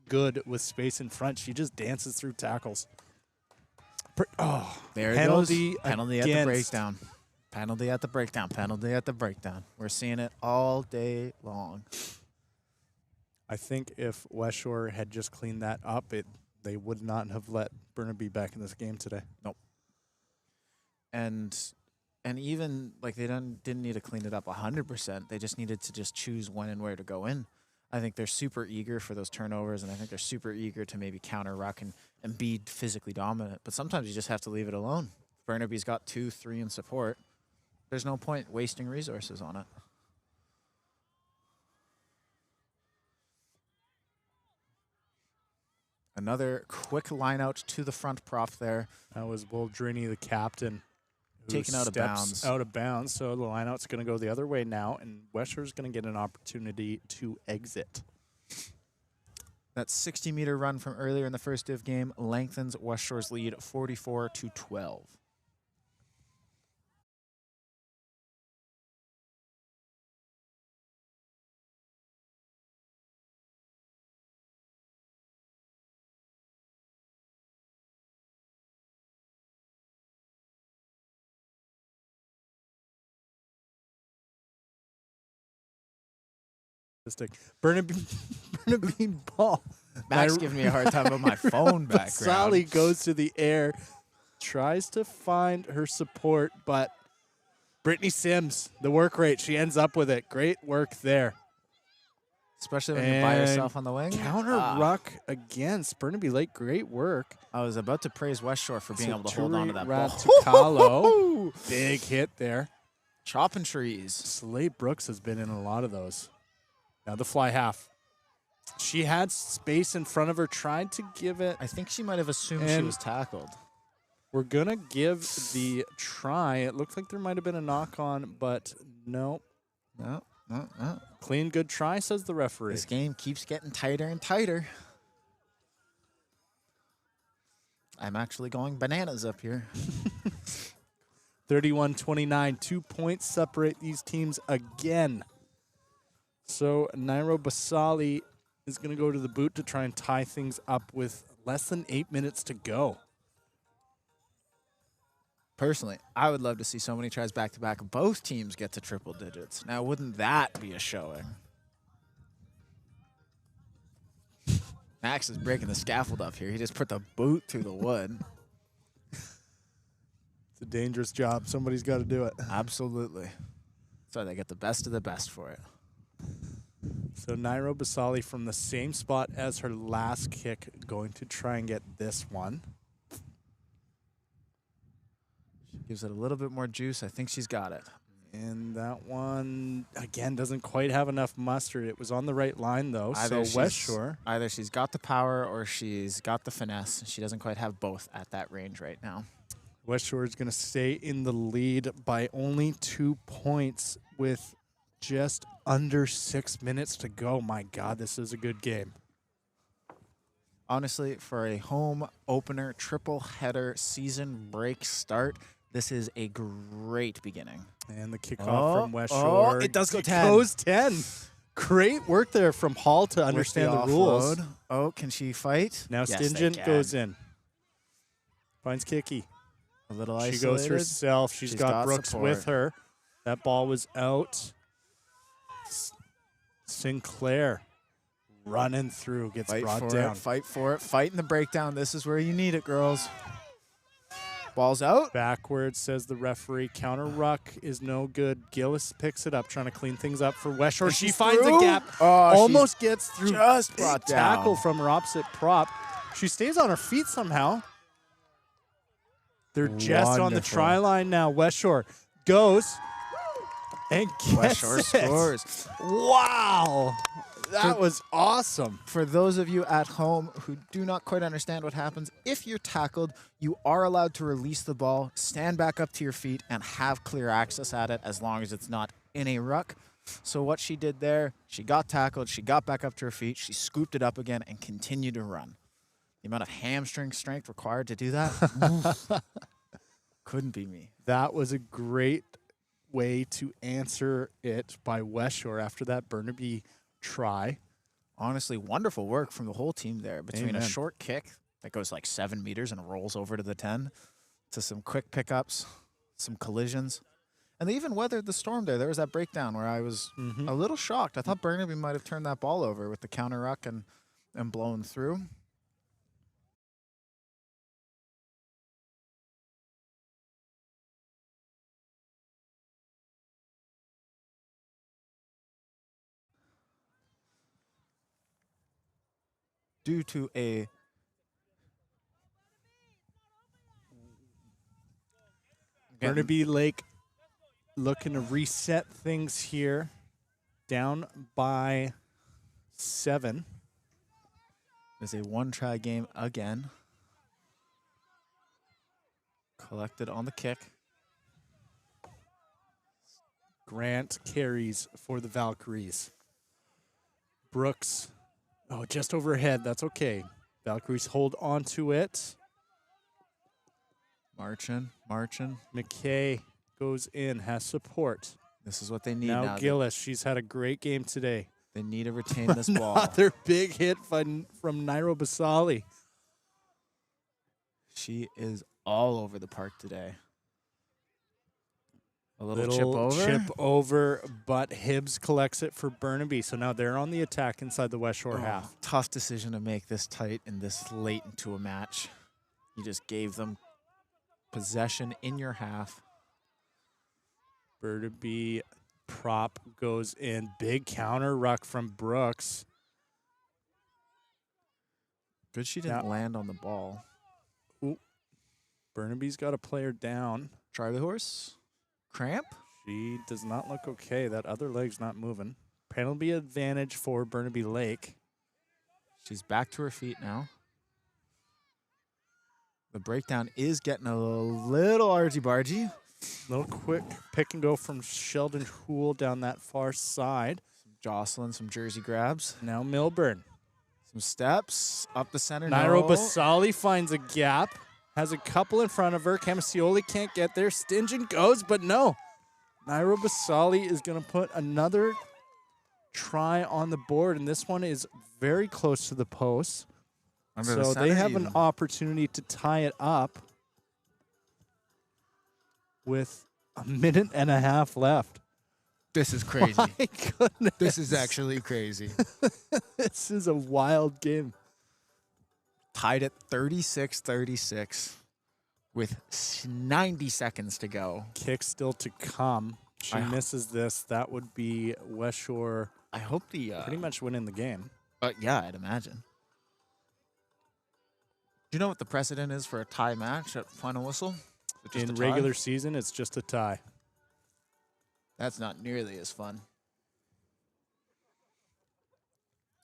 good with space in front. She just dances through tackles. There it penalty goes. Penalty at the breakdown. Penalty at the breakdown. Penalty at the breakdown. We're seeing it all day long. I think if Westshore had just cleaned that up, they would not have let Burnaby back in this game today. Nope. And even like they didn't need to clean it up 100%. They just needed to just choose when and where to go in. I think they're super eager for those turnovers, and I think they're super eager to maybe counter ruck and be physically dominant. But sometimes you just have to leave it alone. Burnaby's got 2, 3 in support. There's no point wasting resources on it. Another quick line out to the front prop there. That was Will Drini, the captain, Taken out of bounds. Out of bounds, so the lineout's going to go the other way now, and Westshore's going to get an opportunity to exit. That 60-meter run from earlier in the first div game lengthens Westshore's lead 44-12. Burnaby ball. Max giving me a hard time about my phone background. Sally goes to the air, tries to find her support, but Brittany Sims, the work rate, she ends up with it. Great work there. Especially when you're by yourself on the wing. Counter ruck against Burnaby Lake. Great work. I was about to praise Westshore for being able to hold on to that ball. Tukalo. Big hit there. Chopping trees. Slay Brooks has been in a lot of those. Now the fly half. She had space in front of her, tried to give it. I think she might have assumed she was tackled. We're going to give the try. It looked like there might have been a knock on, but no. No. Clean, good try, says the referee. This game keeps getting tighter and tighter. I'm actually going bananas up here. 31-29. 2 points separate these teams again. So Nairo Basali is going to go to the boot to try and tie things up with less than 8 minutes to go. Personally, I would love to see so many tries back-to-back. Both teams get to triple digits. Now, wouldn't that be a showing? Max is breaking the scaffold up here. He just put the boot through the wood. It's a dangerous job. Somebody's got to do it. Absolutely. So they get the best of the best for it. So Nairo Basali from the same spot as her last kick, going to try and get this one. She gives it a little bit more juice. I think she's got it. And that one, again, doesn't quite have enough mustard. It was on the right line, though. So Westshore. Either she's got the power or she's got the finesse. She doesn't quite have both at that range right now. Westshore is going to stay in the lead by only 2 points with just under 6 minutes to go. My God, this is a good game. Honestly, for a home opener, triple header season break start, this is a great beginning. And the kickoff from Westshore. It does go 10. Goes 10. Great work there from Hall to understand the rules. Oh, can she fight? Now Yes, they Stingent can. goes in. Finds Kiki. A little She isolated. goes herself. She's got Brooks support. with her. That ball was out. Sinclair running through, gets brought down. Fight for it. Fight in the breakdown. This is where you need it, girls. Ball's out. Backwards, says the referee. Counter ruck is no good. Gillis picks it up, trying to clean things up for Westshore. She finds through. a gap. Oh, almost gets through. just Big brought down. tackle from her opposite prop. She stays on her feet somehow. They're just on the Wonderful. try line now. Westshore goes and gets Westshore it. scores. Wow. That was awesome. For those of you at home who do not quite understand what happens, if you're tackled, you are allowed to release the ball, stand back up to your feet, and have clear access at it as long as it's not in a ruck. So what she did there, she got tackled, she got back up to her feet, she scooped it up again, and continued to run. The amount of hamstring strength required to do that, couldn't be me. That was a great way to answer it by Westshore after that Burnaby try. Honestly, wonderful work from the whole team there between Amen. a short kick that goes like 7 meters and rolls over to the 10 to some quick pickups, some collisions. And they even weathered the storm there. There was that breakdown where I was a little shocked. I thought Burnaby might have turned that ball over with the counter ruck and blown through. Due to a Burnaby Lake looking to reset things here. Down by 7. It's a one-try game again. Collected on the kick. Grant carries for the Valkyries. Brooks, just overhead. That's okay. Valkyries hold on to it. Marching. McKay goes in, has support. This is what they need Now now. Gillis, she's had a great game today. They need to retain this ball. Another big hit from Nairo Basali. She is all over the park today. A little Chip over, but Hibbs collects it for Burnaby. So now they're on the attack inside the Westshore half. Tough decision to make this tight and this late into a match. You just gave them possession in your half. Burnaby prop goes in. Big counter ruck from Brooks. Good she didn't land on the ball. Ooh. Burnaby's got a player down. Charlie horse. Cramp. She does not look okay. That other leg's not moving. Penalty advantage for Burnaby Lake. She's back to her feet now. The breakdown is getting a little argy-bargy. Little quick pick and go from Sheldon Houle down that far side. Some Jocelyn, some jersey grabs. Now Milburn. Some steps up the center. Nairo No. Basali finds a gap. Has a couple in front of her. Camasioli can't get there. Stingent goes, but no. Nairo Basali is going to put another try on the board, and this one is very close to the post. Under the So center they have even. an opportunity to tie it up with a minute and a half left. This is crazy. My goodness. This is actually crazy. This is a wild game. Tied at 36-36 with 90 seconds to go. Kick still to come. She misses this. That would be Westshore I hope the pretty much winning the game. yeah, I'd imagine. Do you know what the precedent is for a tie match at final whistle? Is it just In a tie? regular season, it's just a tie. That's not nearly as fun.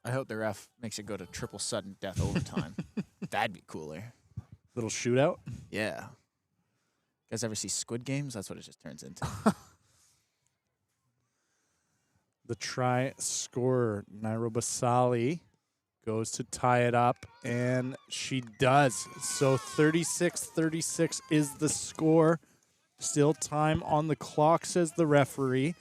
I hope the ref makes it go to triple sudden death overtime. That'd be cooler. Little shootout. Yeah. You guys ever see Squid Games? That's what it just turns into. The try scorer, Nairo Basali, goes to tie it up, and she does. So 36-36 is the score. Still time on the clock, says the referee.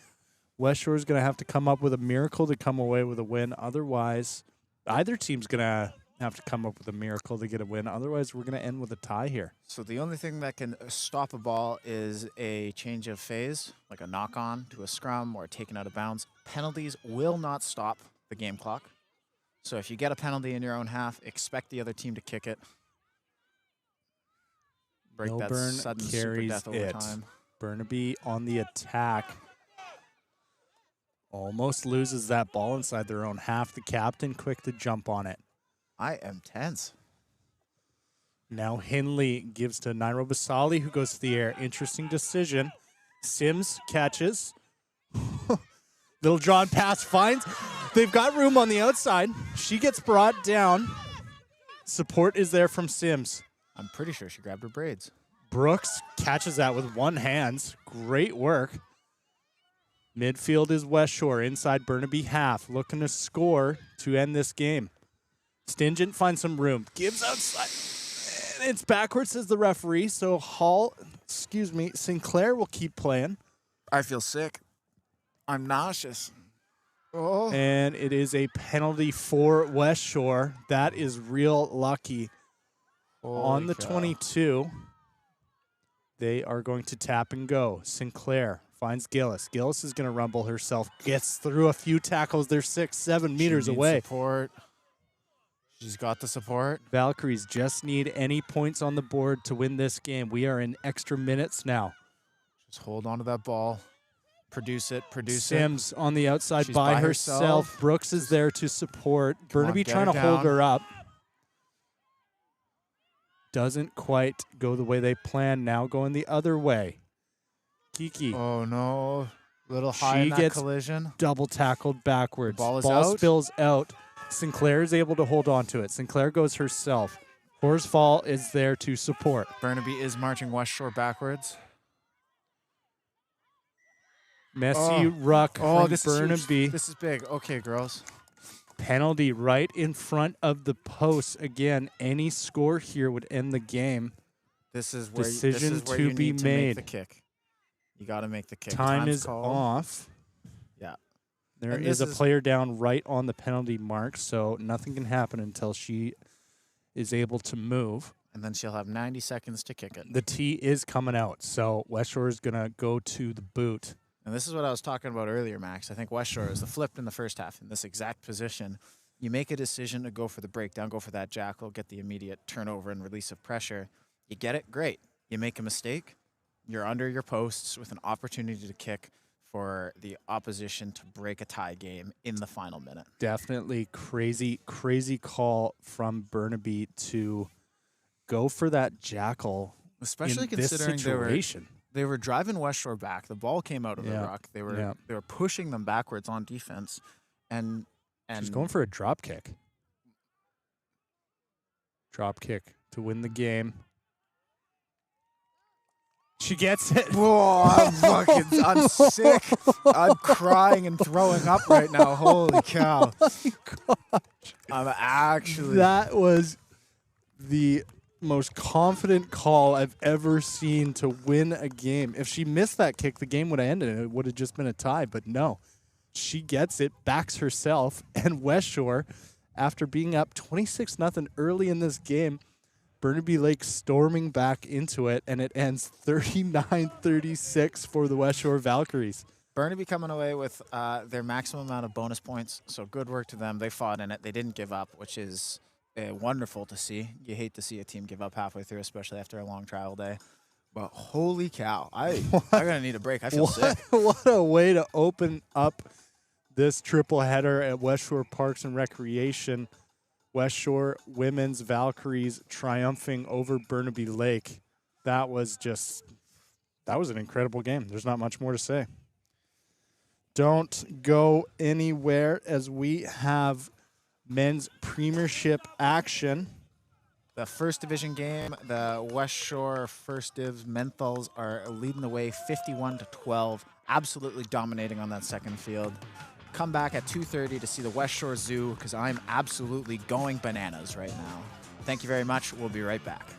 Westshore is going to have to come up with a miracle to come away with a win. Otherwise, either team's going to have to come up with a miracle to get a win. Otherwise, we're going to end with a tie here. So the only thing that can stop a ball is a change of phase, like a knock-on to a scrum or taken out of bounds. Penalties will not stop the game clock. So if you get a penalty in your own half, expect the other team to kick it. Break that Milburn sudden super carries death it. overtime. Burnaby on the attack. Almost loses that ball inside their own half. The captain quick to jump on it. I am tense. Now Hindley gives to Nairo Basali, who goes to the air. Interesting decision. Sims catches. Little drawn pass finds. They've got room on the outside. She gets brought down. Support is there from Sims. I'm pretty sure she grabbed her braids. Brooks catches that with one hand. Great work. Midfield is Westshore. Inside Burnaby half. Looking to score to end this game. Stingent finds some room. Gives outside. And it's backwards, says the referee. So Sinclair will keep playing. I feel sick. I'm nauseous. Oh. And it is a penalty for Westshore. That is real lucky. On the 22, they are going to tap and go. Sinclair finds Gillis. Gillis is going to rumble herself. Gets through a few tackles. They're 6-7 meters She needs away. Support. She's got the support. Valkyries just need any points on the board to win this game. We are in extra minutes now. Just hold on to that ball. Produce it. Sims on the outside She's by by herself. herself. Brooks is there to support. Burnaby get trying her to hold down. her up. Doesn't quite go the way they planned. Now going the other way. Kiki. Oh, no. Little high in that gets collision. Double tackled backwards. The ball is out. Spills out. Sinclair is able to hold on to it. Sinclair goes herself. Horsfall is there to support. Burnaby is marching Westshore backwards. Messy ruck from this Burnaby. is huge. This is big. Okay, girls. Penalty right in front of the post. Again, any score here would end the game. This is where Decision this is where to you be need to made. make the kick. You got to make the kick. Time Time's is called. off. Yeah. There And is a this is- player down right on the penalty mark, so nothing can happen until she is able to move. And then she'll have 90 seconds to kick it. The tee is coming out, so Westshore is going to go to the boot. And this is what I was talking about earlier, Max. I think Westshore is the flipped in the first half in this exact position. You make a decision to go for the breakdown, go for that jackal, get the immediate turnover and release of pressure. You get it, great. You make a mistake, you're under your posts with an opportunity to kick for the opposition to break a tie game in the final minute. Definitely crazy call from Burnaby to go for that jackal. Especially in this considering situation. they were driving Westshore back. The ball came out of the Yeah. ruck. They were pushing them backwards on defense, and She's going for a drop kick. Drop kick to win the game. She gets it. Whoa, I'm sick. I'm crying and throwing up right now. Holy cow. I'm actually. That was the most confident call I've ever seen to win a game. If she missed that kick, the game would have ended. It would have just been a tie, but no. She gets it, backs herself, and Westshore, after being up 26-0 early in this game, Burnaby Lake storming back into it, and it ends 39-36 for the Westshore Valkyries. Burnaby coming away with their maximum amount of bonus points, so good work to them. They fought in it. They didn't give up, which is wonderful to see. You hate to see a team give up halfway through, especially after a long trial day. But holy cow, I'm going to need a break. I feel sick. What a way to open up this triple header at Westshore Parks and Recreation. Westshore Women's Valkyries triumphing over Burnaby Lake. That was an incredible game. There's not much more to say. Don't go anywhere as we have men's premiership action. The first division game, the Westshore First Divs Mentals are leading the way 51-12, absolutely dominating on that second field. Come back at 2:30 to see the Westshore Zoo because I'm absolutely going bananas right now. Thank you very much. We'll be right back.